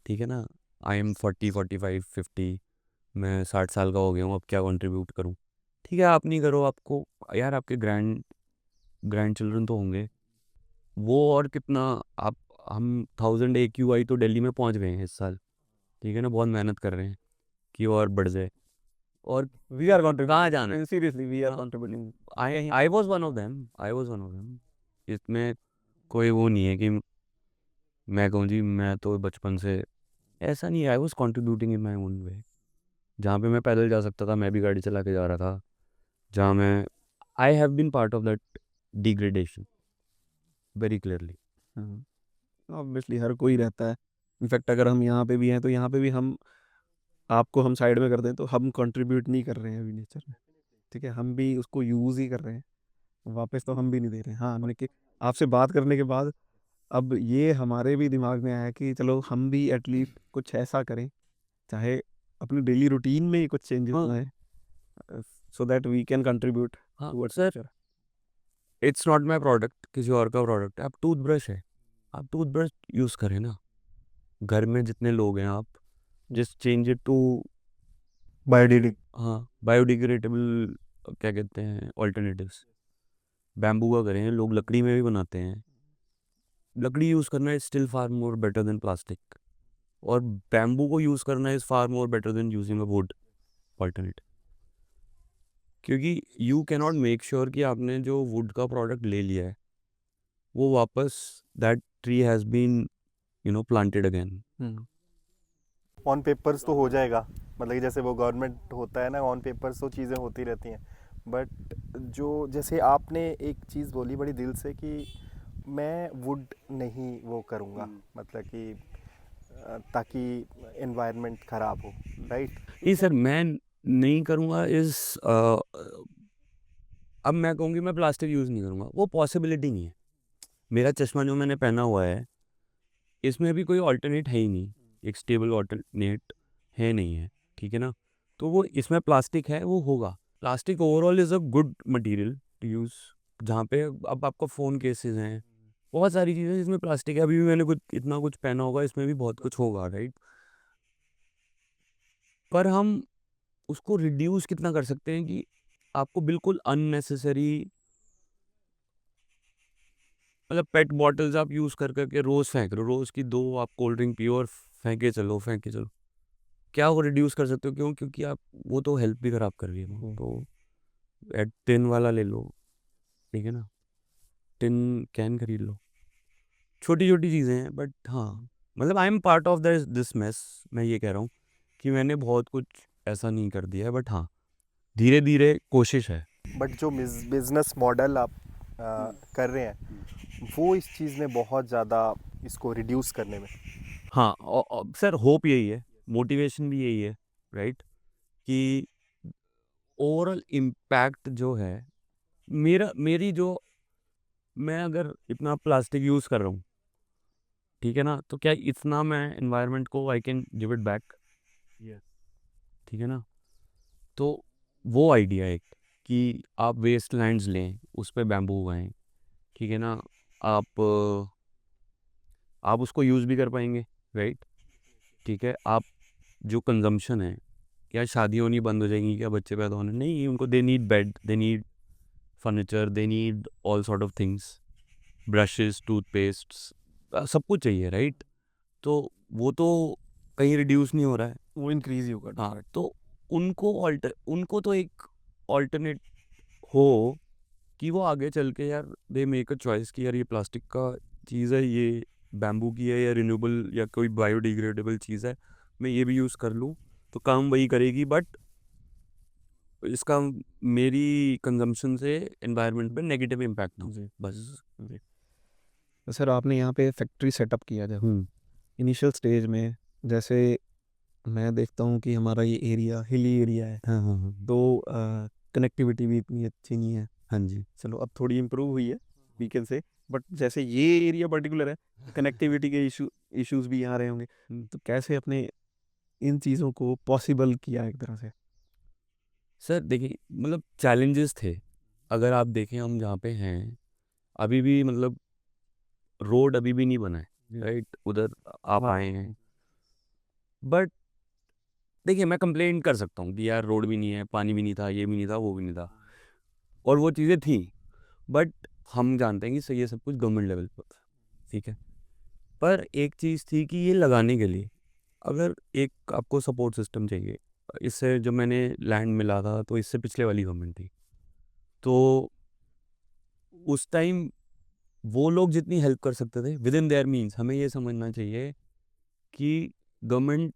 ठीक है ना, आई एम 40, 45, 50, मैं 60 साल का हो गया हूँ, अब क्या कंट्रीब्यूट करूँ? ठीक है, आप नहीं करो, आपको यार आपके ग्रैंड चिल्ड्रन तो होंगे, वो और कितना, आप हम 1000 AQI तो दिल्ली में पहुँच गए हैं इस साल, ठीक है ना, बहुत मेहनत कर रहे हैं कि और बढ़ जाए, और वी आर कहाँ जाना है? कंट्रीब्यूटिंग सीरियसली, वी आर हाँ, contributing I was one of them, इसमें कोई वो नहीं है कि मैं कहूँ जी मैं तो बचपन से ऐसा नहीं है, I was contributing in my own way. जहाँ पे मैं पैदल जा सकता था मैं भी गाड़ी चला के जा रहा था, जहाँ मैं I have been part of that degradation very clearly. Obviously हर कोई रहता है। इनफैक्ट अगर हम यहाँ पे भी हैं तो यहाँ पे भी हम आपको हम साइड में कर दें तो हम कंट्रीब्यूट नहीं कर रहे हैं अभी नेचर में। ठीक है, हम भी उसको यूज़ ही कर रहे हैं, वापस तो हम भी नहीं दे रहे हैं। हाँ, मैंने कि आपसे बात करने के बाद अब ये हमारे भी दिमाग में आया कि चलो हम भी एटलीस्ट कुछ ऐसा करें, चाहे अपनी डेली रूटीन में ही कुछ चेंजेस हाँ, लाएं, so that we can contribute हाँ towards sir, future. It's not my product, किसी और का प्रोडक्ट है। आप टूथब्रश है, आप टूथब्रश यूज़ करें ना, घर में जितने लोग हैं आप जस्ट चेंज इट टू बायोडिडिंग। हाँ बायोडिग्रेडेबल, क्या कहते हैं ऑल्टरनेटिव्स, बैम्बू का करें, लोग लकड़ी में भी बनाते हैं, लकड़ी यूज़ करना is still far more better than plastic, और बैम्बू को यूज़ करना is far more better than using a would alternate, क्योंकि यू कैनॉट मेक श्योर कि आपने जो वुड का प्रोडक्ट ले लिया है वो वापस that tree has been planted again. On papers तो हो जाएगा, मतलब कि जैसे वो गवर्नमेंट होता है ना, ऑन पेपर्स तो चीज़ें होती रहती हैं, बट जो जैसे आपने एक चीज़ बोली बड़ी दिल से कि मैं वुड नहीं वो करूँगा, मतलब कि ताकि एनवायरनमेंट ख़राब हो, राइट? नहीं सर, मैं नहीं करूँगा इस अब मैं कहूँगी मैं प्लास्टिक यूज़ नहीं करूँगा, वो पॉसिबिलिटी नहीं है। मेरा चश्मा जो मैंने पहना हुआ है इसमें भी कोई ऑल्टरनेट है ही नहीं, एक स्टेबल ऑल्टरनेट है नहीं है, ठीक है ना, तो वो इसमें प्लास्टिक है वो होगा। Plastic overall is a good material to use, जहाँ पे अब आपका फ़ोन केसेस हैं, बहुत सारी चीज़ें जिसमें प्लास्टिक है, अभी भी मैंने कुछ इतना कुछ पहना होगा, इसमें भी बहुत कुछ होगा, राइट? पर हम उसको रिड्यूस कितना कर सकते हैं कि आपको बिल्कुल अननेसेसरी, मतलब पेट बॉटल्स आप यूज़ कर करके रोज़ फेंक रहे हो, रोज़ की 2 आप कोल्ड ड्रिंक पियो और फेंके चलो। क्या वो रिड्यूस कर सकते हो? क्यों? क्योंकि आप वो तो हेल्थ भी खराब कर रही है ना, तो टिन वाला ले लो, ठीक है ना? टिन कैन खरीद लो। छोटी-छोटी चीज़ें हैं, बट हाँ, मतलब I am part of this mess. मैं ये कह रहा हूँ कि मैंने बहुत कुछ ऐसा नहीं कर दिया है, बट हाँ, धीरे-धीरे कोशिश है। बट जो बिजनेस मॉडल आप कर रहे हैं वो इस चीज़ में बहुत ज़्यादा इसको रिड्यूस करने में। हाँ, सर होप यही है, मोटिवेशन भी यही है, राइट? कि ओवरऑल इम्पैक्ट जो है, मेरी जो, मैं अगर इतना प्लास्टिक यूज़ कर रहा हूँ, ठीक है ना? तो क्या इतना मैं एनवायरनमेंट को I can give it back, ठीक है ना? तो वो आइडिया एक, कि आप वेस्ट लैंड्स लें, उस पे बैम्बू उगाएं, ठीक है ना? आप आप उसको यूज़ भी कर पाएंगे, राइट? ठीक है? आप जो कंजम्पशन है, क्या शादी होनी बंद हो जाएंगी? क्या बच्चे पैदा होने? नहीं, उनको they need bed, they need furniture, they need all sort of things, brushes, toothpastes, सब कुछ चाहिए, राइट? तो वो तो कहीं रिड्यूस नहीं हो रहा है। वो इंक्रीज ही होगा। हाँ, तो उनको तो एक ऑल्टरनेट हो कि वो आगे चल के यार दे मेक अ चॉइस कि यार ये प्लास्टिक का चीज़ है, ये बैम्बू की है या रिन्यूएबल या कोई बायोडिग्रेडेबल चीज़ है, मैं ये भी यूज़ कर लूँ, तो काम वही करेगी, बट इसका मेरी कंजम्पशन से एनवायरनमेंट पे नेगेटिव इम्पैक्ट हो, जी बस। जी। तो सर आपने यहाँ पे फैक्ट्री सेटअप किया जब इनिशियल स्टेज में, जैसे मैं देखता हूँ कि हमारा ये एरिया हिली एरिया है, हाँ हाँ हाँ तो कनेक्टिविटी भी इतनी अच्छी नहीं है। हाँ जी। चलो अब थोड़ी इम्प्रूव हुई है वी कैन से, बट जैसे ये एरिया पर्टिकुलर है, कनेक्टिविटी के इश्यूज भी यहाँ रहे होंगे, तो कैसे अपने इन चीज़ों को पॉसिबल किया एक तरह से? सर देखिए, मतलब चैलेंजेस थे, अगर आप देखें हम जहाँ पे हैं अभी भी, मतलब रोड अभी भी नहीं बना है, राइट? उधर आप आए हैं, बट देखिए मैं कंप्लेंट कर सकता हूँ कि यार रोड भी नहीं है, पानी भी नहीं था, ये भी नहीं था, वो भी नहीं था, और वो चीज़ें थी, बट हम जानते हैं कि सही, ये सब कुछ गवर्नमेंट लेवल पर था, ठीक है? पर एक चीज़ थी कि ये लगाने के लिए अगर एक आपको सपोर्ट सिस्टम चाहिए, इससे जब मैंने लैंड मिला था तो इससे पिछले वाली गवर्नमेंट थी, तो उस टाइम वो लोग जितनी हेल्प कर सकते थे विद इन देयर मीन्स, हमें ये समझना चाहिए कि government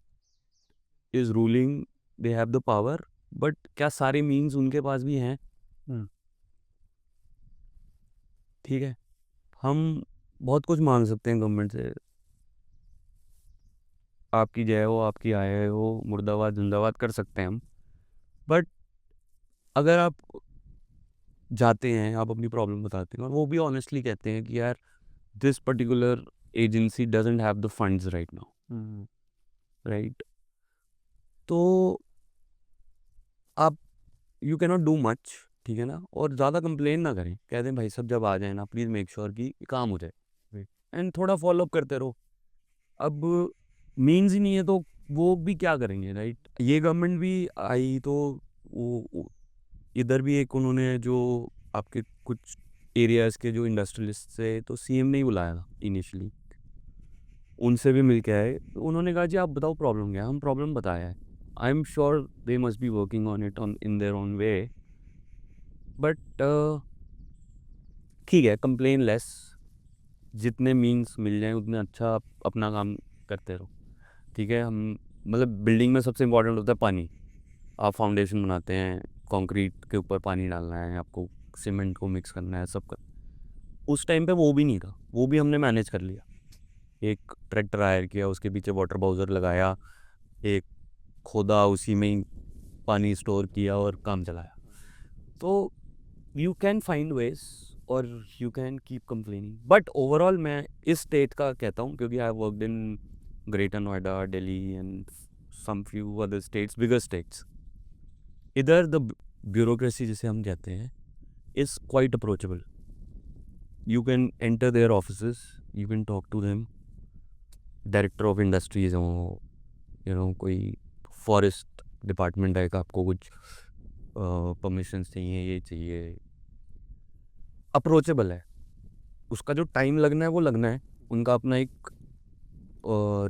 is ruling, they have the power, but क्या सारे मीन्स उनके पास भी हैं? हम्म, ठीक है, हम बहुत कुछ मांग सकते हैं गवर्नमेंट से, आपकी जय हो, आपकी आय हो, मुर्दाबाद जिंदाबाद कर सकते हैं हम, बट अगर आप जाते हैं, आप अपनी प्रॉब्लम बताते हैं और वो भी ऑनेस्टली कहते हैं कि यार this particular agency doesn't have the funds right now, hmm, right? तो आप, you can not do much, ठीक है ना? और ज़्यादा कंप्लेन ना करें, कह दें भाई सब जब आ जाए ना प्लीज़ मेक श्योर कि काम हो जाए, जी, एंड थोड़ा फॉलो अप करते रहो। अब मीन्स ही नहीं है तो वो भी क्या करेंगे, राइट? ये गवर्नमेंट भी आई तो इधर भी एक उन्होंने जो आपके कुछ एरियाज़ के जो इंडस्ट्रियलिस्ट थे, तो सीएम ने ही बुलाया था इनिशियली, उनसे भी मिल के आए, तो उन्होंने कहा जी आप बताओ प्रॉब्लम क्या है, हम प्रॉब्लम बताया है, I am sure they must be working on it on in their own way, but ठीक है, कंप्लेन लेस, जितने मीन्स मिल जाएं उतने अच्छा, आप अपना काम करते रहो, ठीक है? हम, मतलब बिल्डिंग में सबसे इम्पोर्टेंट होता है पानी, आप फाउंडेशन बनाते हैं, कंक्रीट के ऊपर पानी डालना है आपको, सीमेंट को मिक्स करना है, सब कर, उस टाइम पे वो भी नहीं था, वो भी हमने मैनेज कर लिया, एक ट्रैक्टर हायर किया, उसके पीछे वाटर बाउजर लगाया, एक खोदा, उसी में ही पानी स्टोर किया और काम चलाया। तो यू कैन फाइंड वेज और you can keep complaining, but overall मैं इस स्टेट का कहता हूँ, क्योंकि I worked in greater Noida, Delhi and some few other states, bigger states, इधर द ब्यूरोक्रेसी जिसे हम कहते हैं is quite approachable, you can enter their offices, you can talk to them, director of industries हो, कोई फॉरेस्ट डिपार्टमेंट है, आपको कुछ परमिशंस चाहिए, ये चाहिए, अप्रोचेबल है। उसका जो टाइम लगना है वो लगना है, उनका अपना एक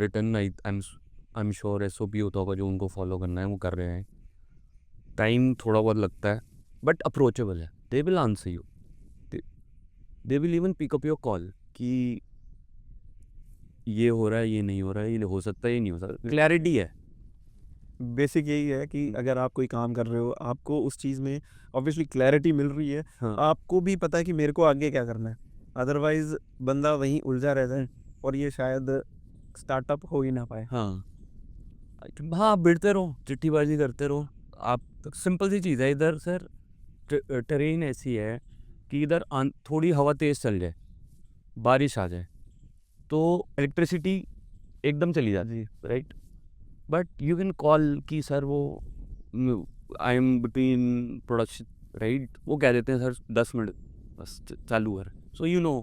return I am sure SOP होता होगा जो उनको फॉलो करना है, वो कर रहे हैं। टाइम थोड़ा बहुत लगता है बट अप्रोचेबल है, they will answer you, they will even pick up your call कि ये हो रहा है, ये नहीं हो रहा है, ये हो सकता है, ये नहीं हो सकता, क्लैरिटी है। बेसिक यही है कि अगर आप कोई काम कर रहे हो, आपको उस चीज़ में ऑब्वियसली क्लैरिटी मिल रही है, हाँ आपको भी पता है कि मेरे को आगे क्या करना है, अदरवाइज बंदा वहीं उलझा रहता है और ये शायद स्टार्टअप हो ही ना पाए। हाँ हाँ, भिड़ते रहो, चिट्ठीबाजी करते रहो आप। सिंपल सी चीज़ है, इधर सर टेरेन ऐसी है कि इधर थोड़ी हवा तेज़ चल जाए, बारिश आ जाए, तो इलेक्ट्रिसिटी एकदम चली जाती है, right. But you can call कि सर वो I am between production, right, वो कह देते हैं सर 10 मिनट बस चालू कर, सो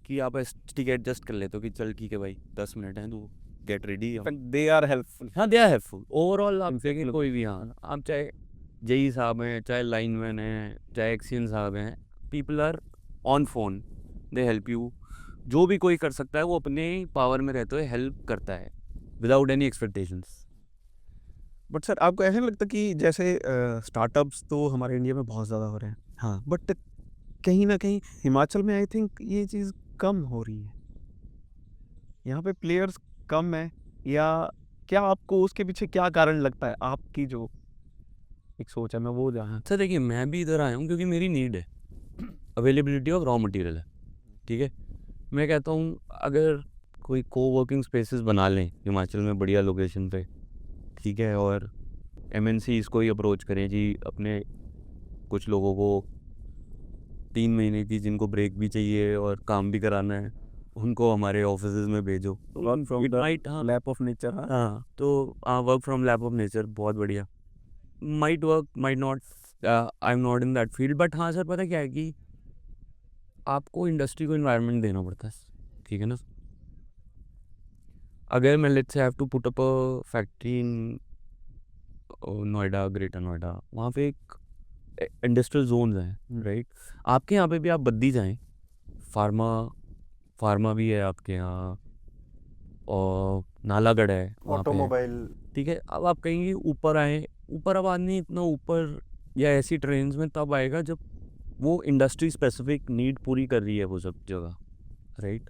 कि आप ठीक है एडजस्ट कर लेते हो कि चल ठीक है भाई 10 मिनट हैं, तो get ready. They are helpful. हाँ, दे आर हेल्पफुल ओवरऑल। आप देखें कोई भी, हाँ, आप चाहे जेई साहब हैं, चाहे लाइनमैन हैं, चाहे एक्सियन साहब हैं, people are on phone, they help you. जो भी कोई कर सकता है वो अपने पावर में रहते हुए हेल्प करता है without any expectations. But sir आपको ऐसा नहीं लगता कि जैसे स्टार्टअप्स तो हमारे इंडिया में बहुत ज़्यादा हो रहे हैं, हाँ, बट कहीं ना कहीं हिमाचल में आई थिंक ये चीज़ कम हो रही है, यहाँ पे प्लेयर्स कम है, या क्या आपको उसके पीछे क्या कारण लगता है? आपकी जो एक सोच है मैं वो जहाँ सर देखिए, मैं भी इधर आया हूँ क्योंकि मेरी नीड है, अवेलेबिलिटी ऑफ रॉ मटेरियल है, ठीक है। मैं कहता हूँ अगर कोई कोवर्किंग स्पेसेस बना लें हिमाचल में बढ़िया लोकेशन पे, ठीक है, और MNC इसको ही अप्रोच करें जी, अपने कुछ लोगों को 3 महीने की जिनको ब्रेक भी चाहिए और काम भी कराना है, उनको हमारे ऑफिस में भेजो। वर्क फ्रॉम द हाँ लैप ऑफ नेचर। हाँ, तो work from lab of nature बहुत बढ़िया, might work might not, I am not in that field, but हाँ सर, पता क्या है कि आपको इंडस्ट्री को इन्वायरमेंट देना पड़ता है, ठीक है ना। अगर मैं let's say have to put up a factory in Noida, greater Noida, वहाँ पे एक इंडस्ट्रियल जोन्स हैं, राइट। आपके यहाँ पे भी आप बद्दी जाएं, फार्मा भी है आपके यहाँ, और नालागढ़ है वहाँ पे, ऑटोमोबाइल। ठीक है। अब आप कहेंगे ऊपर आए, ऊपर अब आदमी इतना ऊपर या ऐसी ट्रेन्स में तब आएगा जब वो इंडस्ट्री स्पेसिफिक नीड पूरी कर रही है वो सब जगह, राइट।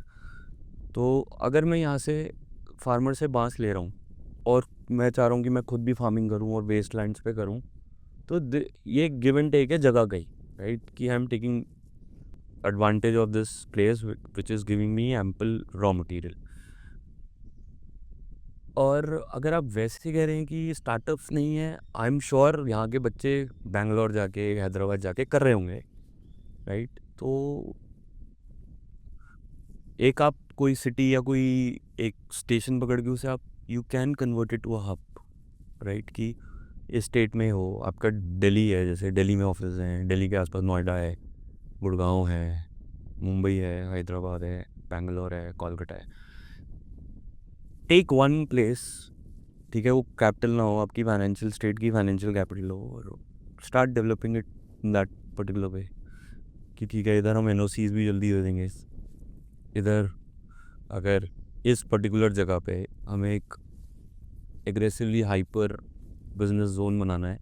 तो अगर मैं यहाँ से फार्मर से बांस ले रहा हूँ और मैं चाह रहा हूँ कि मैं खुद भी फार्मिंग करूँ और वेस्ट लैंड्स पे करूँ, तो ये गिव एंड टेक है जगह का ही, राइट, कि I am taking advantage of this place which is giving me ample raw material. और अगर आप वैसे कह रहे हैं कि स्टार्टअप्स नहीं है, आई एम श्योर यहाँ के बच्चे बैंगलोर जाके, हैदराबाद जाके कर रहे होंगे, राइट। तो एक आप कोई सिटी या कोई एक स्टेशन पकड़ के उसे आप you can convert it to a hub, right, कि इस स्टेट में हो, आपका दिल्ली है, जैसे दिल्ली में ऑफिस हैं, दिल्ली के आसपास नोएडा है, गुड़गांव है, मुंबई है, हैदराबाद है, बैंगलोर है, कोलकाता है। टेक वन प्लेस, ठीक है, वो कैपिटल ना हो आपकी, फाइनेंशियल स्टेट की फाइनेंशियल कैपिटल हो, और start developing it in that particular way कि ठीक है, इधर हम NOCs भी जल्दी दे देंगे, इधर अगर इस पर्टिकुलर जगह पे हमें एक एग्रेसिवली हाइपर बिजनेस जोन बनाना है,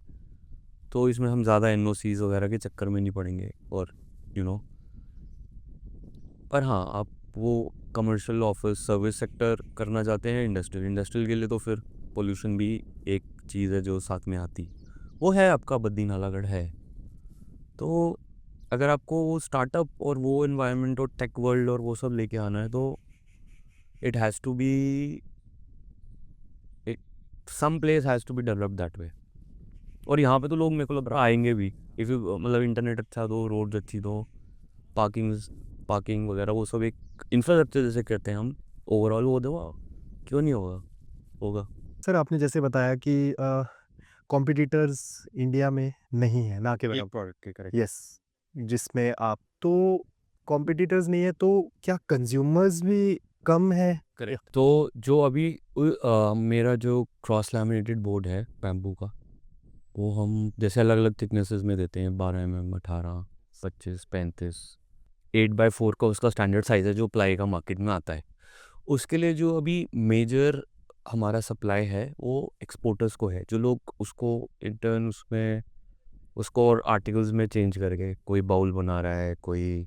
तो इसमें हम ज़्यादा NOCs वगैरह के चक्कर में नहीं पड़ेंगे, और पर हाँ, आप वो कमर्शियल ऑफिस सर्विस सेक्टर करना चाहते हैं, इंडस्ट्रियल के लिए तो फिर पोल्यूशन भी एक चीज़ है जो साथ में आती, वो है आपका बद्दी नालागढ़ है। तो अगर आपको वो स्टार्टअप और वो एनवायरनमेंट और टेक वर्ल्ड और वो सब लेके आना है, तो it has to be, some place has to be develop that way. और यहाँ पे तो लोग मेरे को लग रहा है आएंगे भी, इफ़ यू मतलब इंटरनेट अच्छा दो, रोड्स अच्छी दो, पार्किंग वगैरह वो सब एक इंफ्रास्ट्रक्चर जैसे कहते हैं हम, ओवरऑल वो दो, क्यों नहीं होगा। सर आपने जैसे बताया कि कॉम्पिटिटर्स इंडिया में नहीं है, ना के एक बराबर। प्रोडक्ट के करेक्ट। यस, जिसमें आप तो कॉम्पिटिटर्स नहीं है तो क्या कंज्यूमर्स भी कम है? करेक्ट। तो जो अभी मेरा जो क्रॉस लैमिनेटेड बोर्ड है बैम्बू का, वो हम जैसे अलग अलग थिकनेसेस में देते हैं, 12 mm, 18, 25, 35, 8x4 का उसका स्टैंडर्ड साइज़ है जो प्लाई का मार्केट में आता है। उसके लिए जो अभी मेजर हमारा सप्लाई है वो एक्सपोर्टर्स को है, जो लोग उसको इंटर्न उसमें उसको और आर्टिकल्स में चेंज करके कोई बाउल बना रहा है, कोई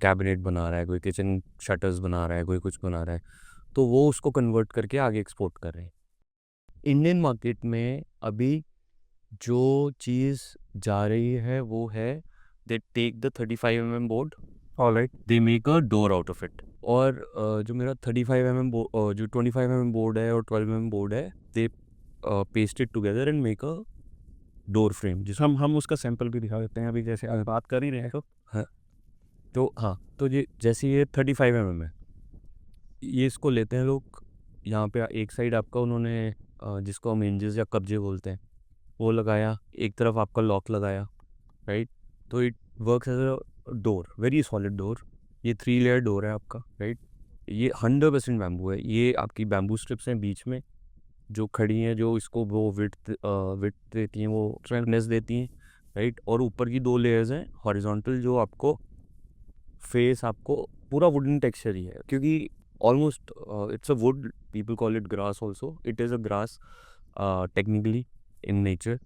कैबिनेट बना रहा है, कोई किचन शटर्स बना रहा है, कोई कुछ बना रहा है, तो वो उसको कन्वर्ट करके आगे एक्सपोर्ट कर रहे हैं। इंडियन मार्केट में अभी जो चीज़ जा रही है वो है, they take the 35 mm board, alright. They make a door out of it. और जो मेरा 35 mm जो 25 mm बोर्ड है और 12 mm बोर्ड है, they paste it together and make a door frame, जिस हम उसका सैंपल भी दिखा देते हैं अभी, जैसे आप बात कर ही रहे हैं तो। तो ये जैसे ये 35 mm है, ये इसको लेते हैं लोग, यहाँ पे एक साइड आपका उन्होंने जिसको हम हिंजेस या कब्जे बोलते हैं वो लगाया, एक तरफ आपका लॉक लगाया, राइट। तो it works as a door, very solid door. ये 3 लेयर डोर है आपका, राइट। ये 100% बैम्बू है, ये आपकी बैम्बू स्ट्रिप्स हैं बीच में जो खड़ी हैं, जो इसको वो विड्थ देती हैं, वो स्ट्रेंथनेस देती हैं, राइट। और ऊपर की 2 लेयर्स हैं हॉरिजॉन्टल, जो आपको फेस आपको पूरा वुडन टेक्सचर ही है, क्योंकि almost it's a would, people call it grass also, it is a grass technically in nature.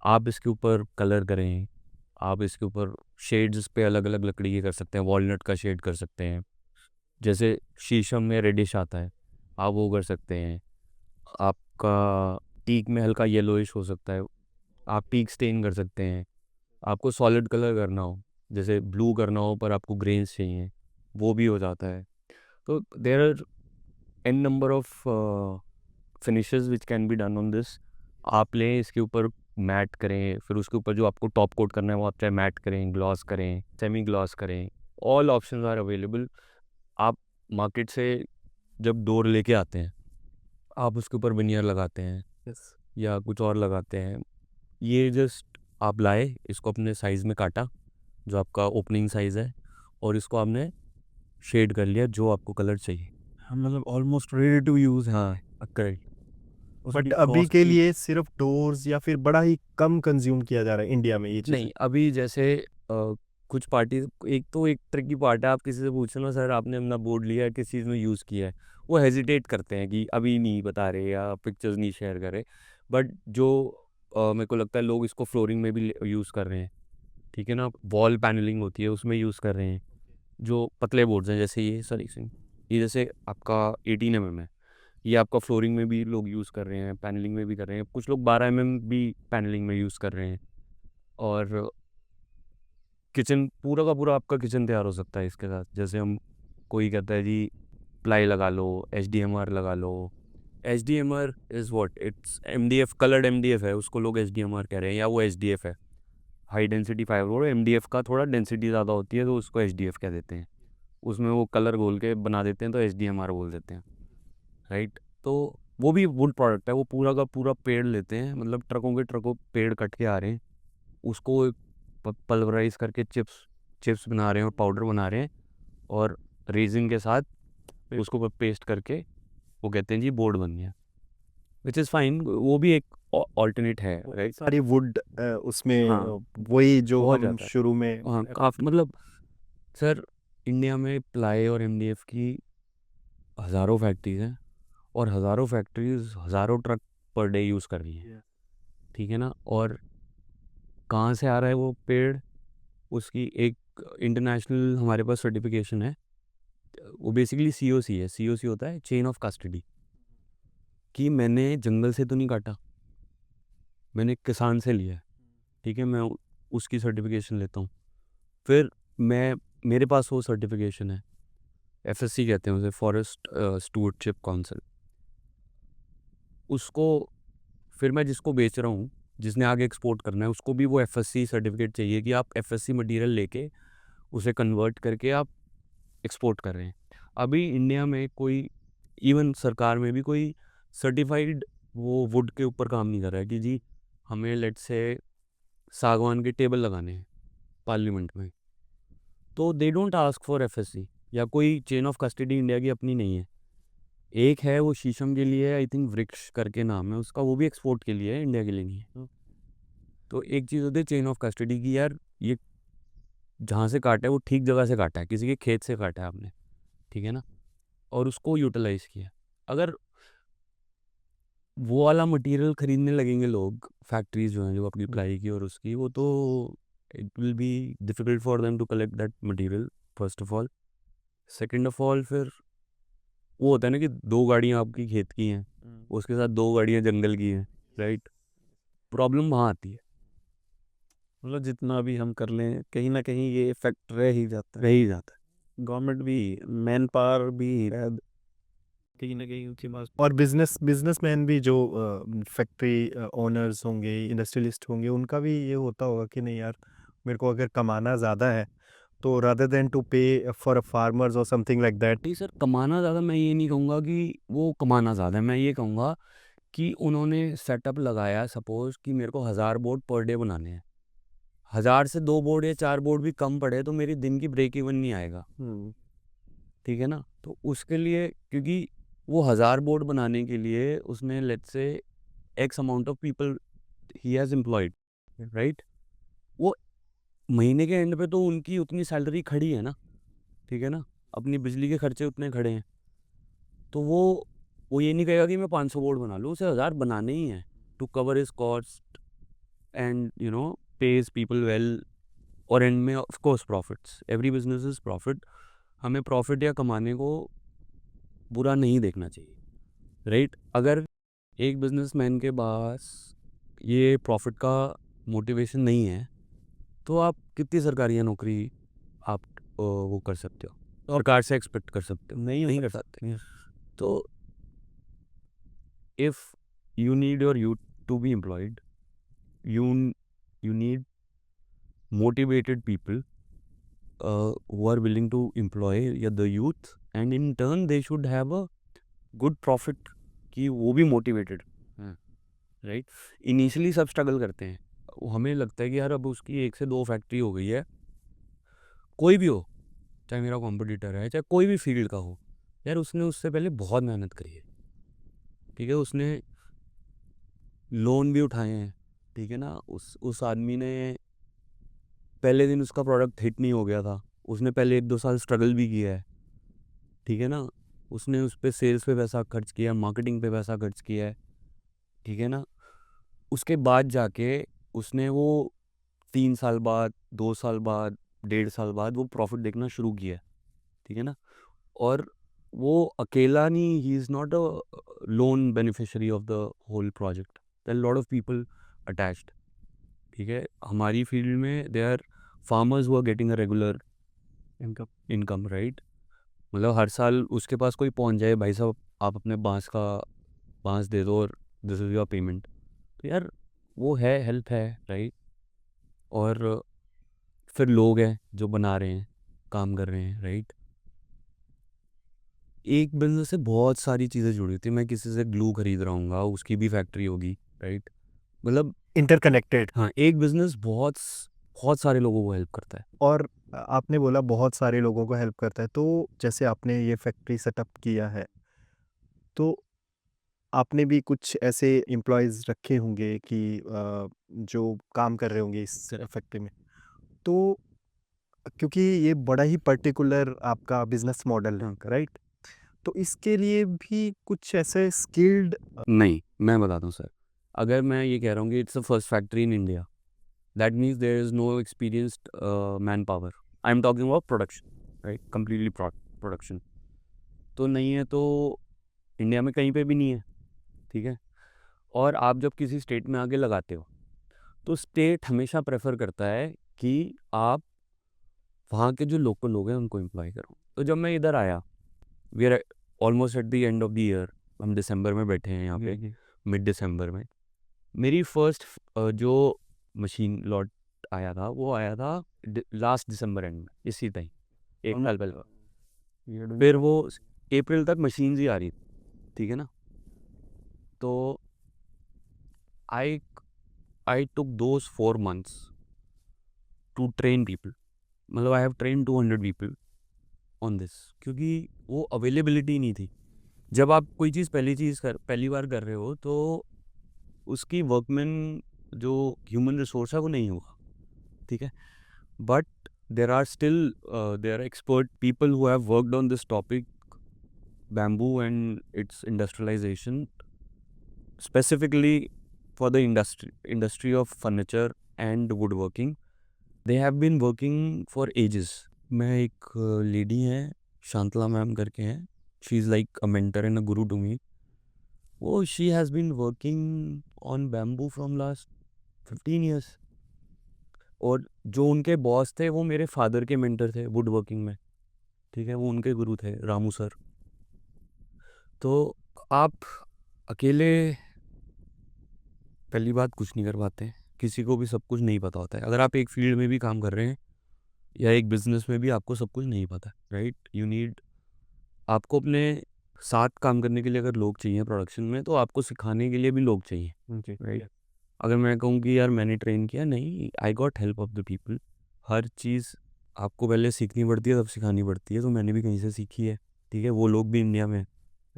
आप इसके ऊपर कलर करें, आप इसके ऊपर शेड्स पे अलग अलग लकड़ी के कर सकते हैं, वॉलनट का शेड कर सकते हैं, जैसे शीशम में रेडिश आता है आप वो कर सकते हैं, आपका टीक में हल्का येलोइश हो सकता है, आप टीक स्टेन कर सकते हैं, आपको सॉलिड कलर करना हो, जैसे ब्लू करना हो पर आपको ग्रेन्स चाहिए, वो भी हो जाता है। तो there are an number of finishes which can be done on this. आप लें इसके ऊपर मैट करें, फिर उसके ऊपर जो आपको टॉप कोट करना है वो आप चाहे मैट करें, ग्लॉस करें, सेमी ग्लॉस करें, ऑल ऑप्शंस आर अवेलेबल। आप मार्केट से जब डोर लेके आते हैं, आप उसके ऊपर विनियर लगाते हैं यस। या कुछ और लगाते हैं। ये जस्ट आप लाए, इसको अपने साइज़ में काटा जो आपका ओपनिंग साइज़ है, और इसको आपने शेड कर लिया जो आपको कलर चाहिए। हम मतलब ऑलमोस्ट रेडी टू यूज़ है। हाँ, करेक्ट। बट अभी के लिए सिर्फ डोर्स या फिर बड़ा ही कम कंज्यूम किया जा रहा है इंडिया में ये चीज़ें? नहीं, अभी जैसे कुछ पार्टी, एक ट्रिकी पार्ट है, आप किसी से पूछो ना सर आपने अपना बोर्ड लिया है, किस चीज़ में यूज़ किया है, वो हेजिटेट करते हैं कि अभी नहीं बता रहे या पिक्चर्स नहीं शेयर कर रहे। बट जो मेरे को लगता है लोग इसको फ्लोरिंग में भी यूज़ कर रहे हैं, ठीक है ना, वॉल पैनलिंग होती है उसमें यूज़ कर रहे हैं, जो पतले बोर्ड्स हैं जैसे ये सर, ये जैसे आपका 18 mm है, ये आपका फ्लोरिंग में भी लोग यूज़ कर रहे हैं, पैनलिंग में भी कर रहे हैं, कुछ लोग 12 mm भी पैनलिंग में यूज़ कर रहे हैं। और किचन पूरा का पूरा आपका किचन तैयार हो सकता है इसके साथ। जैसे हम, कोई कहता है जी प्लाई लगा लो, HDMR लगा लो। HDMR is what, it's MDF, coloured MDF है, उसको लोग HDMR कह रहे हैं, या वो HDF है, हाई डेंसिटी फाइबर। और MDF का थोड़ा डेंसिटी ज़्यादा होती है तो उसको HDF कह देते हैं, उसमें वो कलर घोल के बना देते हैं तो HDMR बोल देते हैं, राइट। तो वो भी वुड प्रोडक्ट है, वो पूरा का पूरा पेड़ लेते हैं, मतलब ट्रकों के ट्रकों पेड़ कट के आ रहे हैं, उसको पल्वराइज करके चिप्स चिप्स बना रहे हैं और पाउडर बना रहे हैं, और रेजिन के साथ उसको पेस्ट करके वो कहते हैं जी बोर्ड बन गया, विच इज़ फाइन, वो भी एक ऑल्टरनेट है, राइट। सारी वुड उसमें हाँ, वही जो हो हम जाता है। शुरू में हाँ, काफ़ी, मतलब सर इंडिया में प्लाई और MDF की हज़ारों फैक्ट्रीज हैं, और हज़ारों फैक्ट्रीज हज़ारों ट्रक पर डे यूज़ कर रही हैं, ठीक है ना। और कहाँ से आ रहा है वो पेड़, उसकी एक इंटरनेशनल हमारे पास सर्टिफिकेशन है, वो बेसिकली COC है। COC होता है चेन ऑफ कस्टडी, कि मैंने जंगल से तो नहीं काटा, मैंने किसान से लिया है, ठीक है, मैं उसकी सर्टिफिकेशन लेता हूँ। फिर मैं, मेरे पास वो सर्टिफिकेशन है, FSC कहते हैं उसे, फॉरेस्ट स्टूवर्डशिप काउंसिल। उसको फिर मैं जिसको बेच रहा हूँ, जिसने आगे एक्सपोर्ट करना है, उसको भी वो FSC सर्टिफिकेट चाहिए कि आप FSC मटेरियल लेके उसे कन्वर्ट करके आप एक्सपोर्ट कर रहे हैं। अभी इंडिया में कोई, इवन सरकार में भी कोई सर्टिफाइड वो वुड के ऊपर काम नहीं कर रहा है कि जी हमें लेट्स से सागवान के टेबल लगाने हैं पार्लियामेंट में, तो they don't ask for FSc या कोई चेन ऑफ कस्टडी इंडिया की अपनी नहीं है। एक है वो शीशम के लिए, आई थिंक वृक्ष करके नाम है उसका, वो भी एक्सपोर्ट के लिए है, इंडिया के लिए नहीं है। तो एक चीज़ होती है चेन ऑफ कस्टडी की, यार ये जहाँ से काटा है वो ठीक जगह से काटा है, किसी के खेत से काटा है आपने, ठीक है ना, और उसको यूटिलाइज किया। अगर वो वाला मटेरियल खरीदने लगेंगे लोग, फैक्ट्रीज जो हैं जो अपनी प्लाई की और उसकी, वो तो it will be difficult for them to collect that material first of all. Second of all फिर वो होता है ना कि 2 गाड़ियाँ आपकी खेत की हैं, उसके साथ 2 गाड़ियाँ जंगल की हैं, राइट। प्रॉब्लम वहाँ आती है, मतलब जितना भी हम कर लें कहीं ना कहीं ये इफेक्ट रह ही जाता है। रह ही जाता है। गवर्नमेंट भी, मैन पावर भी शायद कहीं ना कहीं उनके पास। और बिजनेसमैन भी जो फैक्ट्री ओनर्स होंगे, इंडस्ट्रियलिस्ट होंगे, उनका भी ये होता होगा कि नहीं यार, मेरे को अगर कमाना ज़्यादा है तो रादर देन टू पे फॉर अ फार्मर्स और समथिंग लाइक दैट। नहीं सर, कमाना ज़्यादा मैं ये नहीं कहूँगा कि वो कमाना ज़्यादा है, मैं ये कहूँगा कि उन्होंने सेटअप लगाया, सपोज कि मेरे को 1000 बोर्ड पर डे बनाने हैं, 1000 से 2 बोर्ड या 4 बोर्ड भी कम पड़े तो मेरी दिन की ब्रेक इवन नहीं आएगा, ठीक है ना। तो उसके लिए, क्योंकि वो 1000 बोर्ड बनाने के लिए उसने let's say x amount of people he has employed, right. वो महीने के एंड पे तो उनकी उतनी सैलरी खड़ी है ना, ठीक है ना, अपनी बिजली के खर्चे उतने खड़े हैं, तो वो ये नहीं कहेगा कि मैं 500 बोर्ड बना लूँ, उसे 1000 बनाने ही हैं to cover his cost and you know pay his people well, और एंड में of course profits, every business is profit. हमें प्रॉफिट या कमाने को बुरा नहीं देखना चाहिए, राइट। अगर एक बिजनेसमैन के पास ये प्रॉफिट का मोटिवेशन नहीं है तो आप कितनी सरकारी नौकरी आप वो कर सकते हो, सरकार से एक्सपेक्ट कर सकते हो? नहीं कर सकते। तो if you need your youth to be employed, you need motivated people who are willing to employ the youth, and in turn they should have a good profit कि वो भी motivated हैं, राइट। इनिशियली सब struggle करते हैं, हमें लगता है कि यार अब उसकी 1 से 2 फैक्ट्री हो गई है, कोई भी हो, चाहे मेरा कॉम्पिटिटर है, चाहे कोई भी फील्ड का हो, यार उसने उससे पहले बहुत मेहनत करी है, ठीक है, उसने लोन भी उठाए हैं, ठीक है ना, उस आदमी ने पहले दिन उसका प्रोडक्ट हिट नहीं हो गया था, उसने पहले 1-2 साल स्ट्रगल भी किया है, ठीक है ना, उसने उस पे सेल्स पे पैसा खर्च किया, मार्केटिंग पे पैसा खर्च किया है, ठीक है ना। उसके बाद जाके उसने वो 3 साल बाद, 2 साल बाद, 1.5 साल बाद वो प्रॉफिट देखना शुरू किया है, ठीक है ना। और वो अकेला नहीं, he is not a lone beneficiary of the whole project, there are lot of people attached, ठीक है। हमारी फील्ड में they are farmers who are getting a regular income, right. मतलब हर साल उसके पास कोई पहुंच जाए, भाई साहब आप अपने बांस दे दो और दिस इज़ योर पेमेंट, तो यार वो है, हेल्प है, राइट। और फिर लोग हैं जो बना रहे हैं, काम कर रहे हैं, राइट। एक बिजनेस से बहुत सारी चीज़ें जुड़ी होती है, मैं किसी से ग्लू खरीद रहा हूँ, उसकी भी फैक्ट्री होगी, राइट। मतलब इंटरकनेक्टेड। हाँ, एक बिजनेस बहुत सारे लोगों को हेल्प करता है। और आपने बोला बहुत सारे लोगों को हेल्प करता है, तो जैसे आपने ये फैक्ट्री सेटअप किया है, तो आपने भी कुछ ऐसे एम्प्लॉयज़ रखे होंगे कि जो काम कर रहे होंगे इस फैक्ट्री में। तो क्योंकि ये बड़ा ही पर्टिकुलर आपका बिज़नेस मॉडल है, राइट? तो इसके लिए भी कुछ ऐसे स्किल्ड नहीं, मैं बताता हूँ सर, अगर मैं ये कह रहा हूँ कि it's the first factory in India, that means there is no experienced manpower, I am talking about production, right, completely production, तो नहीं है, तो इंडिया में कहीं पे भी नहीं है, ठीक है। और आप जब किसी स्टेट में आके लगाते हो तो स्टेट हमेशा प्रेफर करता है कि आप वहाँ के जो लोकल लोग हैं उनको एम्प्लॉय करो। तो जब मैं इधर आया, we are almost at the end of the year, हम दिसंबर में बैठे हैं यहाँ पे, मिड दिसंबर में मेरी फर्स्ट जो मशीन लॉट आया था वो आया था लास्ट दिसंबर एंड में, इसी टाइम 1 साल पहले, फिर वो अप्रैल तक मशीन्स ही आ रही थी, ठीक है ना। तो I took those 4 months to train people, मतलब I have train 200 people on this, क्योंकि वो अवेलेबिलिटी नहीं थी। जब आप कोई चीज़ पहली बार कर रहे हो तो उसकी वर्कमैन जो ह्यूमन रिसोर्स है वो नहीं होगा, ठीक है। But there are still there are expert people who have worked on this topic, bamboo and its industrialization, specifically for the industry of furniture and woodworking. They have been working for ages. मैं एक lady है, शांतला ma'am करके हैं, she is like a mentor and a guru to me. वो she has been working on bamboo from last 15 years. और जो उनके boss थे वो मेरे फादर के मेंटर थे वुड वर्किंग में, ठीक है, वो उनके गुरु थे, रामू सर। तो आप अकेले पहली बात कुछ नहीं कर पाते, किसी को भी सब कुछ नहीं पता होता है। अगर आप एक फील्ड में भी काम कर रहे हैं या एक बिजनेस में भी आपको सब कुछ नहीं पता, राइट, यू नीड, आपको अपने साथ काम करने के लिए अगर लोग चाहिए प्रोडक्शन में, तो आपको सिखाने के लिए भी लोग चाहिए, जी राइट। अगर मैं कहूँ कि यार मैंने ट्रेन किया, नहीं, I got help of the people. हर चीज़ आपको पहले सीखनी पड़ती है तब सिखानी पड़ती है, तो मैंने भी कहीं से सीखी है, ठीक है। वो लोग भी इंडिया में,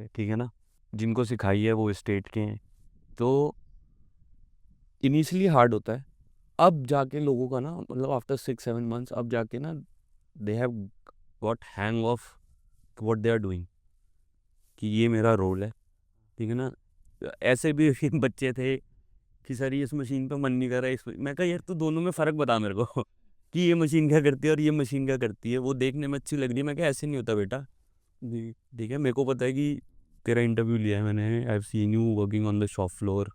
ठीक है ना, जिनको सिखाई है वो स्टेट के हैं। तो इनिशियली हार्ड होता है, अब जाके लोगों का ना, मतलब आफ्टर 6-7 मंथ्स अब जाके ना they have got hang of what they are doing, कि ये मेरा रोल है, ठीक है ना। ऐसे भी बच्चे थे कि सर ये इस मशीन पे मन नहीं कर रहा है, मैं कहा यार तू दोनों में फ़र्क बता मेरे को कि ये मशीन क्या करती है और ये मशीन क्या करती है। वो देखने में अच्छी लग रही है, मैं कहा ऐसे नहीं होता बेटा, जी ठीक है, मेरे को पता है कि तेरा इंटरव्यू लिया है मैंने, I have seen you working on the shop floor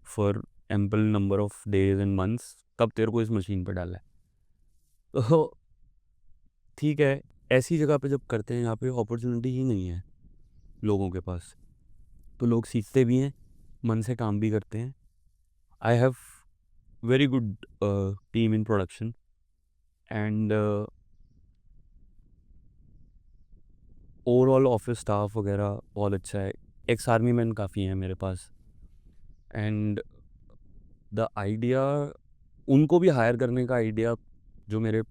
for ample number of days and months, कब तेरे को इस मशीन पर डाला है। तो ठीक है, ऐसी जगह पे जब करते हैं यहाँ पे अपॉर्चुनिटी ही नहीं है लोगों के पास, तो लोग सीखते भी हैं, मन से काम भी करते हैं। I have very good team in production and overall office staff वगैरह बहुत अच्छा है। एक्स आर्मी मैन काफ़ी हैं मेरे पास, एंड द आइडिया, उनको भी हायर करने का आइडिया, जो मेरे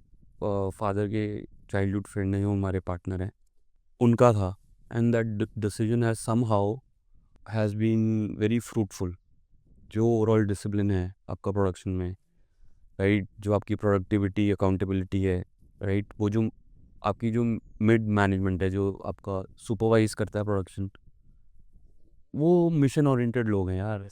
फादर के चाइल्डहुड फ्रेंड हैं, जो हमारे पार्टनर हैं, उनका था। And that decision has somehow has been very fruitful. जो ओवरऑल डिसिप्लिन है आपका प्रोडक्शन में, राइट, जो आपकी प्रोडक्टिविटी अकाउंटेबिलिटी है, राइट, वो जो आपकी जो मिड मैनेजमेंट है, जो आपका सुपरवाइज करता है प्रोडक्शन, वो मिशन ओरिएंटेड लोग हैं यार।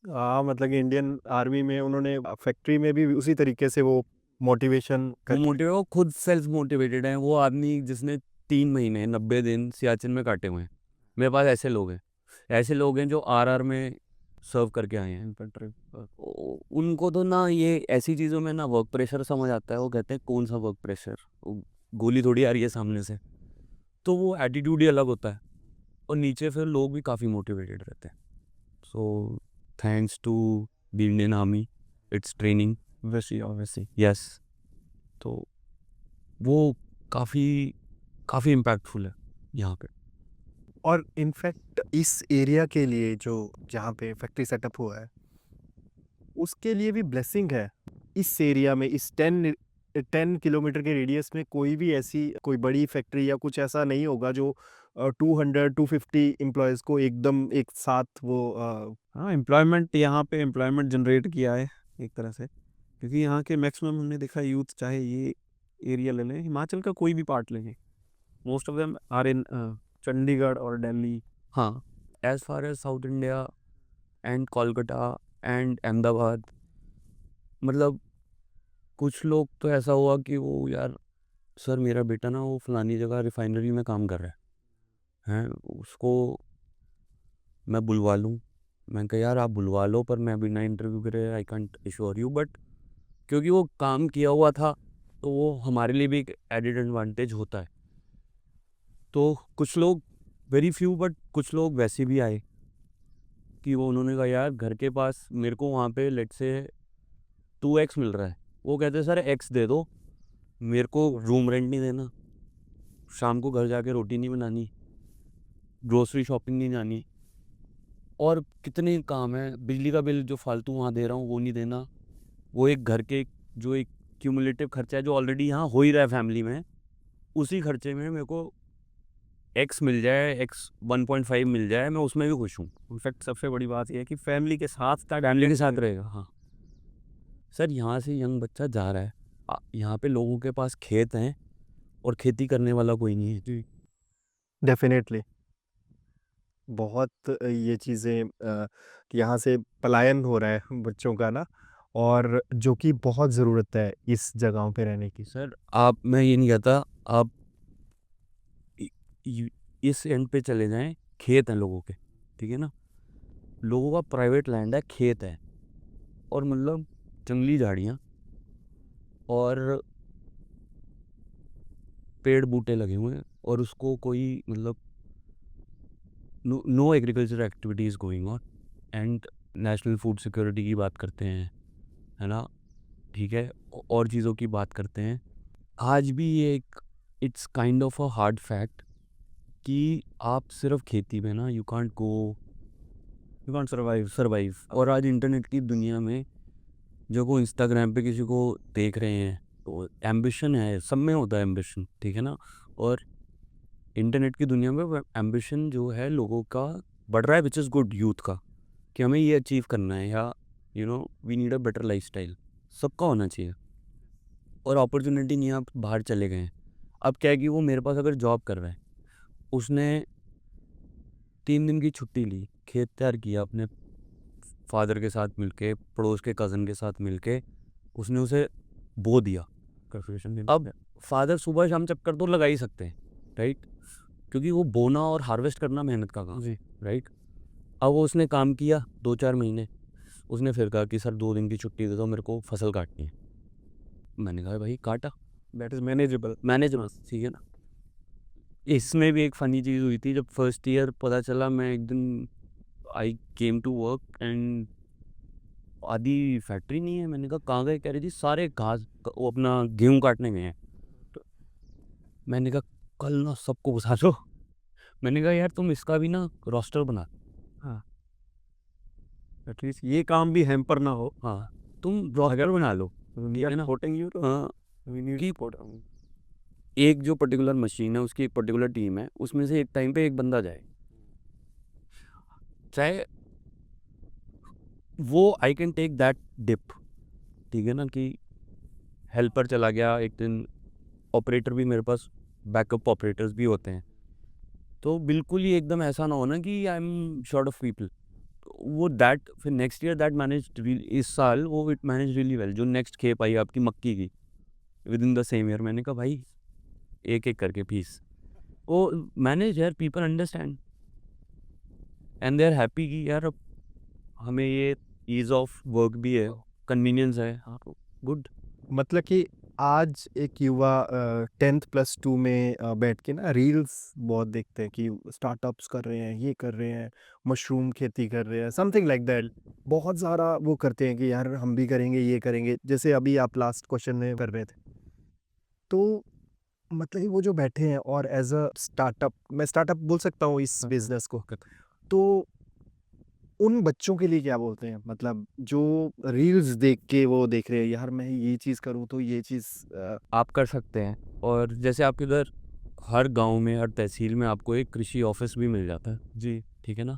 हाँ, मतलब कि इंडियन आर्मी में उन्होंने फैक्ट्री में भी उसी तरीके से वो मोटिवेशन वो मोटिवेट, वो खुद सेल्फ मोटिवेटेड हैं। वो आदमी जिसने 3 महीने 90 दिन सियाचिन में काटे हुए हैं, मेरे पास ऐसे लोग हैं। ऐसे लोग हैं जो आरआर में सर्व करके आए हैं इन्फेंट्री। उनको तो ना ये ऐसी चीज़ों में ना वर्क प्रेशर समझ आता है। वो कहते हैं कौन सा वर्क प्रेशर, गोली थोड़ी आ रही है सामने से। तो वो एटीट्यूड ही अलग होता है, और नीचे फिर लोग भी काफ़ी मोटिवेटेड रहते हैं। So thanks to the Indian army, it's training, वैसी यस। तो वो काफ़ी काफ़ी इम्पैक्टफुल है यहाँ पे। और इनफैक्ट इस एरिया के लिए जो जहाँ पे फैक्ट्री सेटअप हुआ है उसके लिए भी ब्लेसिंग है। इस एरिया में इस 10 किलोमीटर के रेडियस में कोई भी ऐसी कोई बड़ी फैक्ट्री या कुछ ऐसा नहीं होगा जो 200-250 एम्प्लॉयज़ को एकदम एक साथ वो हाँ, एम्प्लॉयमेंट यहाँ पे एम्प्लॉयमेंट जनरेट किया है एक तरह से, क्योंकि यहाँ के मैक्सिमम हमने देखा यूथ, चाहे ये एरिया ले लें, हिमाचल का कोई भी पार्ट लें, most of them are in Chandigarh और दिल्ली। हाँ, as far as south India and Kolkata and Ahmedabad, मतलब कुछ लोग तो ऐसा हुआ कि वो यार सर मेरा बेटा ना वो फलानी जगह रिफाइनरी में काम कर रहा है, उसको मैं बुलवा लूँ। मैं कहा यार आप बुलवा लो, पर मैं बिना इंटरव्यू करे I can't assure you, but क्योंकि वो काम किया हुआ था तो वो हमारे लिए भी एक एडिड एडवांटेज होता है। तो कुछ लोग, वेरी फ्यू, बट कुछ लोग वैसे भी आए कि वो उन्होंने कहा यार घर के पास मेरे को वहाँ पे लेट से 2x मिल रहा है, वो कहते हैं सर x दे दो, मेरे को रूम रेंट नहीं देना, शाम को घर जाके रोटी नहीं बनानी, ग्रोसरी शॉपिंग नहीं जानी, और कितने काम है, बिजली का बिल जो फालतू वहाँ दे रहा हूँ वो नहीं देना, वो एक घर के जो एक क्यूमुलेटिव खर्चा है जो ऑलरेडी यहाँ हो ही रहा है फैमिली में, उसी खर्चे में मेरे को एक्स मिल जाए, एक्स 1.5 मिल जाए, मैं उसमें भी खुश हूँ। इनफैक्ट सबसे बड़ी बात ये है कि फैमिली के साथ फैमिली के साथ रहेगा। हाँ सर, यहाँ से यंग बच्चा जा रहा है, यहाँ पे लोगों के पास खेत हैं और खेती करने वाला कोई नहीं है। जी डेफिनेटली बहुत ये चीज़ें कि यहाँ से पलायन हो रहा है बच्चों का ना, और जो कि बहुत ज़रूरत है इस जगहों पे रहने की। सर मैं ये नहीं कहता आप इस एंड पे चले जाएं, खेत हैं लोगों के, ठीक है ना, लोगों का प्राइवेट लैंड है, खेत है, और मतलब जंगली झाड़ियाँ और पेड़ बूटे लगे हुए हैं, और उसको कोई मतलब no agriculture activities going on, and national food security की बात करते हैं, है ना, ठीक है, और चीज़ों की बात करते हैं। आज भी ये एक it's kind of a hard fact कि आप सिर्फ खेती में ना यू कांट सर्वाइव। और आज इंटरनेट की दुनिया में जो को इंस्टाग्राम पे किसी को देख रहे हैं, तो एम्बिशन है, सब में होता है एम्बिशन, ठीक है ना, और इंटरनेट की दुनिया में एम्बिशन जो है लोगों का बढ़ रहा है, विच इज़ गुड, यूथ का, कि हमें ये अचीव करना है, या we need a better lifestyle, सबका होना चाहिए। और अपॉर्चुनिटी नहीं है, आप बाहर चले गए हैं, अब क्या है कि वो मेरे पास अगर जॉब कर रहा है, उसने 3 दिन की छुट्टी ली, खेत तैयार किया अपने फादर के साथ मिलके, पड़ोस के कज़न के साथ मिलके, उसने उसे बो दिया। अब फादर सुबह शाम चक्कर तो लगा ही सकते हैं, राइट, क्योंकि वो बोना और हार्वेस्ट करना मेहनत का काम है, राइट। अब वो उसने काम किया 2-4 महीने, उसने फिर कहा कि सर 2 दिन की छुट्टी दे दो, मेरे को फसल काटनी है। मैंने कहा भाई काटा, दैट इज़ मैनेजेबल। ठीक है ना। इसमें भी एक फ़नी चीज़ हुई थी, जब फर्स्ट ईयर पता चला, मैं एक दिन आई केम टू वर्क एंड आधी फैक्ट्री नहीं है। मैंने कहा कहाँ गए? कह रही थी सारे घास वो अपना गेहूँ काटने गए हैं। तो मैंने कहा कल ना सबको घुसा दो। मैंने कहा यार तुम इसका भी ना रोस्टर बना, हाँ एटलीस्ट ये काम भी हैम्पर ना हो। हाँ तुम रोस्टर बना लो, वी आर है ना। सपोर्टिंग यू, हाँ, वी नीड कि सपोर्ट। एक जो पर्टिकुलर मशीन है, उसकी एक पर्टिकुलर टीम है, उसमें से एक टाइम पे एक बंदा जाए, चाहे वो I can take that dip, ठीक है ना, कि हेल्पर चला गया एक दिन, ऑपरेटर भी मेरे पास बैकअप ऑपरेटर्स भी होते हैं, तो बिल्कुल ही एकदम ऐसा ना हो ना कि I am short of people. वो दैट फिर नेक्स्ट ईयर दैट मैनेज, इस साल वो इट मैनेज रियली वेल। जो नेक्स्ट खेप आई आपकी मक्की की with in the same year, मैंने कहा भाई एक एक करके पीस वो मैनेज, यार people understand and they are happy कि यार अब हमें ये ईज ऑफ वर्क भी है, कन्वीनियंस है, हाँ गुड। मतलब कि आज एक युवा 10th+2 में बैठ के ना रील्स बहुत देखते हैं कि स्टार्टअप्स कर रहे हैं, ये कर रहे हैं, मशरूम खेती कर रहे हैं, समथिंग लाइक दैट। बहुत ज़्यादा वो करते हैं कि यार हम भी करेंगे, ये करेंगे, जैसे अभी आप लास्ट क्वेश्चन में कर रहे थे। तो मतलब कि वो जो बैठे हैं और एज अ स्टार्टअप, मैं स्टार्टअप बोल सकता हूँ इस बिजनेस को, तो उन बच्चों के लिए क्या बोलते हैं? मतलब जो रील्स देख के वो देख रहे हैं यार मैं ये चीज़ करूँ तो ये चीज़ आप कर सकते हैं, और जैसे आपके उधर हर गांव में, हर तहसील में आपको एक कृषि ऑफिस भी मिल जाता है, जी ठीक है ना।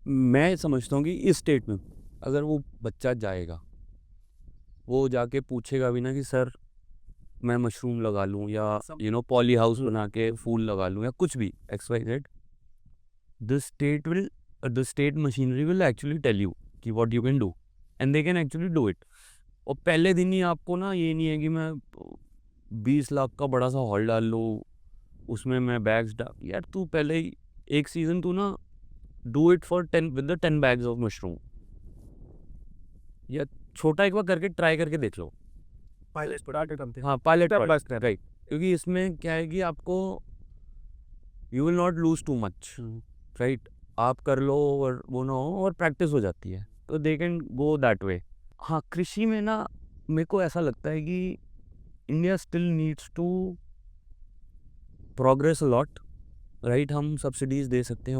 मैं समझता हूँ कि इस स्टेट में अगर वो बच्चा जाएगा, वो जाके पूछेगा भी ना कि सर मैं मशरूम लगा लूँ, या पॉली हाउस बना के फूल लगा लूँ, या कुछ भी XYZ, the state machinery will actually tell you कि what you can do, and they can actually do it. और पहले दिन ही आपको ना ये नहीं है कि मैं 20 लाख का बड़ा सा हॉल डाल लूँ, उसमें मैं बैग्स डाल, यार तू पहले ही एक सीज़न तू ना do it for 10 with the 10 bags of mushroom, या छोटा एक बार करके ट्राई करके देख लो। हाँ पायलट, राइट, क्योंकि इसमें क्या है कि आपको you will not lose too much, right, आप कर लो और वो ना हो, और प्रैक्टिस हो जाती है, तो they can go that way. हाँ कृषि में ना मेरे को ऐसा लगता है कि India still needs to progress a lot, right. हम सब्सिडीज़ दे सकते हैं,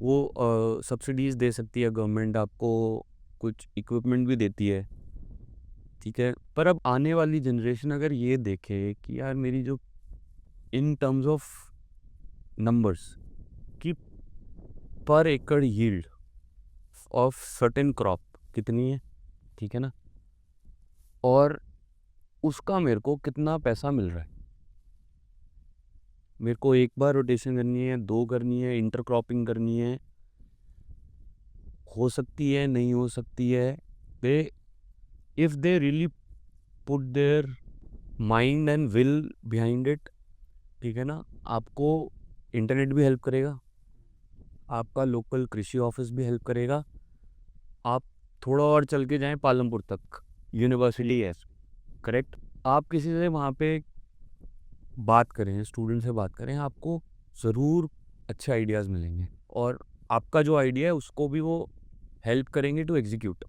वो सब्सिडीज़ दे सकती है गवर्नमेंट, आपको कुछ इक्विपमेंट भी देती है, ठीक है। पर अब आने वाली जनरेशन अगर ये देखे कि यार मेरी जो इन टर्म्स ऑफ नंबर्स कि पर एकड़ यील्ड ऑफ सर्टेन क्रॉप कितनी है, ठीक है ना, और उसका मेरे को कितना पैसा मिल रहा है, मेरे को एक बार रोटेशन करनी है, 2 करनी है, इंटरक्रॉपिंग करनी है, हो सकती है, नहीं हो सकती है, they if they really put their mind and will behind it, ठीक है ना, आपको इंटरनेट भी हेल्प करेगा, आपका लोकल कृषि ऑफिस भी हेल्प करेगा, आप थोड़ा और चल के जाएं पालमपुर तक, यूनिवर्सिटी है, करेक्ट, आप किसी से वहाँ पे बात करें, स्टूडेंट से बात करें, आपको ज़रूर अच्छे आइडियाज़ मिलेंगे और आपका जो आइडिया है उसको भी वो हेल्प करेंगे to execute.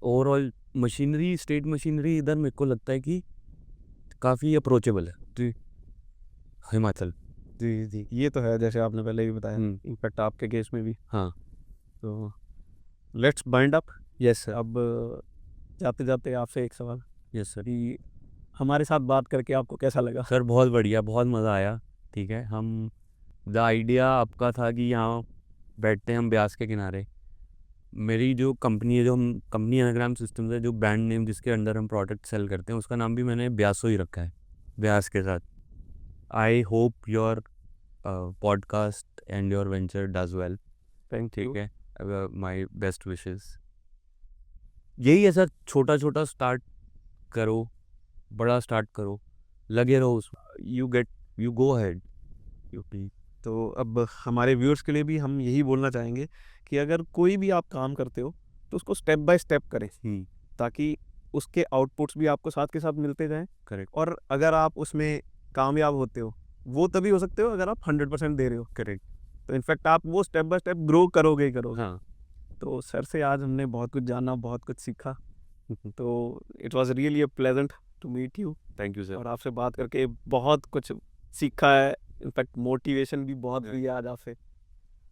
Overall machinery, state machinery इधर मेरे को लगता है कि काफ़ी अप्रोचेबल है। जी, हिमाचल। जी, जी। ये तो है, जैसे आपने पहले भी बताया, इनफैक्ट आपके केस में भी। हाँ। तो let's bind up. Yes sir. अब जाते-जाते आपसे एक सवाल यस सर। कि हमारे साथ बात करके आपको कैसा लगा? सर बहुत बढ़िया, बहुत मज़ा आया, ठीक है। हम द आइडिया आपका था कि यहाँ बैठते हैं हम ब्यास के किनारे, मेरी जो कंपनी है, जो हम कंपनी एनाग्राम सिस्टम्स है, जो ब्रांड नेम जिसके अंडर हम प्रोडक्ट सेल करते हैं, उसका नाम भी मैंने ब्यासो ही रखा है, ब्यास के साथ। I hope your podcast and your venture does well, thank ठीक यू। है। My best wishes. यही है सर, छोटा छोटा स्टार्ट करो, बड़ा स्टार्ट करो, लगे रहो उस, यू गो अहेड। तो अब हमारे व्यूअर्स के लिए भी हम यही बोलना चाहेंगे कि अगर कोई भी आप काम करते हो तो उसको स्टेप बाय स्टेप करें, ताकि उसके आउटपुट्स भी आपको साथ के साथ मिलते जाएं। करेक्ट। और अगर आप उसमें कामयाब होते हो, वो तभी हो सकते हो अगर आप 100% दे रहे हो। करेक्ट। तो इनफैक्ट आप वो स्टेप बाय स्टेप ग्रो करोगे ही करोगे। हाँ। तो सर से आज हमने बहुत कुछ जाना, बहुत कुछ सीखा। तो it was really a pleasant to meet you. Thank you sir. और आपसे बात करके बहुत कुछ सीखा है, इनफैक्ट मोटिवेशन भी बहुत हुई है आज आपसे।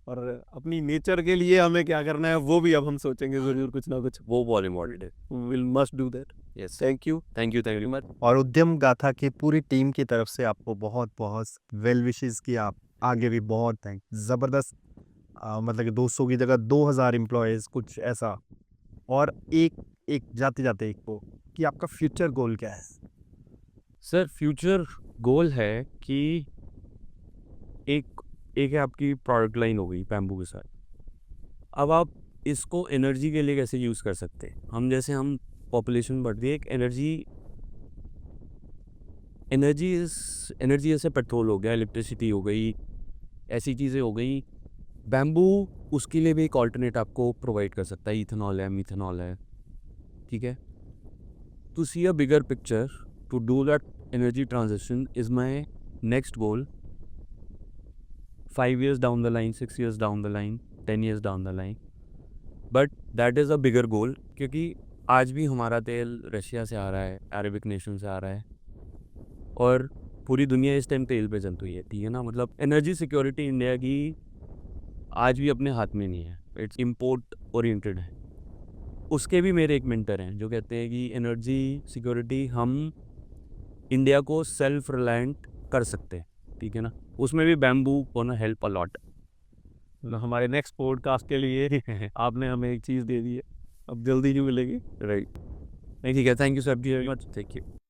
और अपनी नेचर के लिए हमें क्या करना है वो भी अब हम सोचेंगे ज़रूर कुछ ना कुछ। वो बहुत इम्पोर्टेंट है। Will must do that. Yes. Thank you. Thank you much. और उद्यम गाथा की पूरी टीम की तरफ से आपको बहुत बहुत वेल विशेस की आप आगे भी बहुत थैंक ज़बरदस्त मतलब कि 200 की जगह 2000 एम्प्लॉयज़ कुछ ऐसा। और एक जाते जाते एक वो कि आपका फ्यूचर गोल क्या है? सर फ्यूचर गोल है कि एक है आपकी प्रोडक्ट लाइन हो गई बैम्बू के साथ, अब आप इसको एनर्जी के लिए कैसे यूज़ कर सकते हैं। हम पॉपुलेशन बढ़ रही है, एक एनर्जी जैसे पेट्रोल हो गया, इलेक्ट्रिसिटी हो गई, ऐसी चीज़ें हो गई, बैम्बू उसके लिए भी एक ऑल्टरनेट आपको प्रोवाइड कर सकता है। इथेनॉल है, मीथेनॉल है, ठीक है। To see a bigger picture, to do that energy transition is my next goal, 5 years down the line, 6 years down the line, 10 years down the line, but that is a bigger goal, क्योंकि आज भी हमारा तेल Russia से आ रहा है, Arabic nation से आ रहा है, और पूरी दुनिया इस टाइम तेल पे चलती हुई है, ठीक है ना। मतलब एनर्जी सिक्योरिटी इंडिया की आज भी अपने हाथ में नहीं है, इट्स इम्पोर्ट ओरिएंटेड है। उसके भी मेरे एक मेंटर हैं जो कहते हैं कि एनर्जी सिक्योरिटी हम इंडिया को सेल्फ रिलायंट कर सकते हैं, ठीक है ना। उसमें भी bamboo gonna help a lot. हमारे नेक्स्ट पॉडकास्ट के लिए आपने हमें एक चीज़ दे दी है, अब जल्दी ही मिलेगी। राइट। नहीं, ठीक है, thank you sir very much, thank you.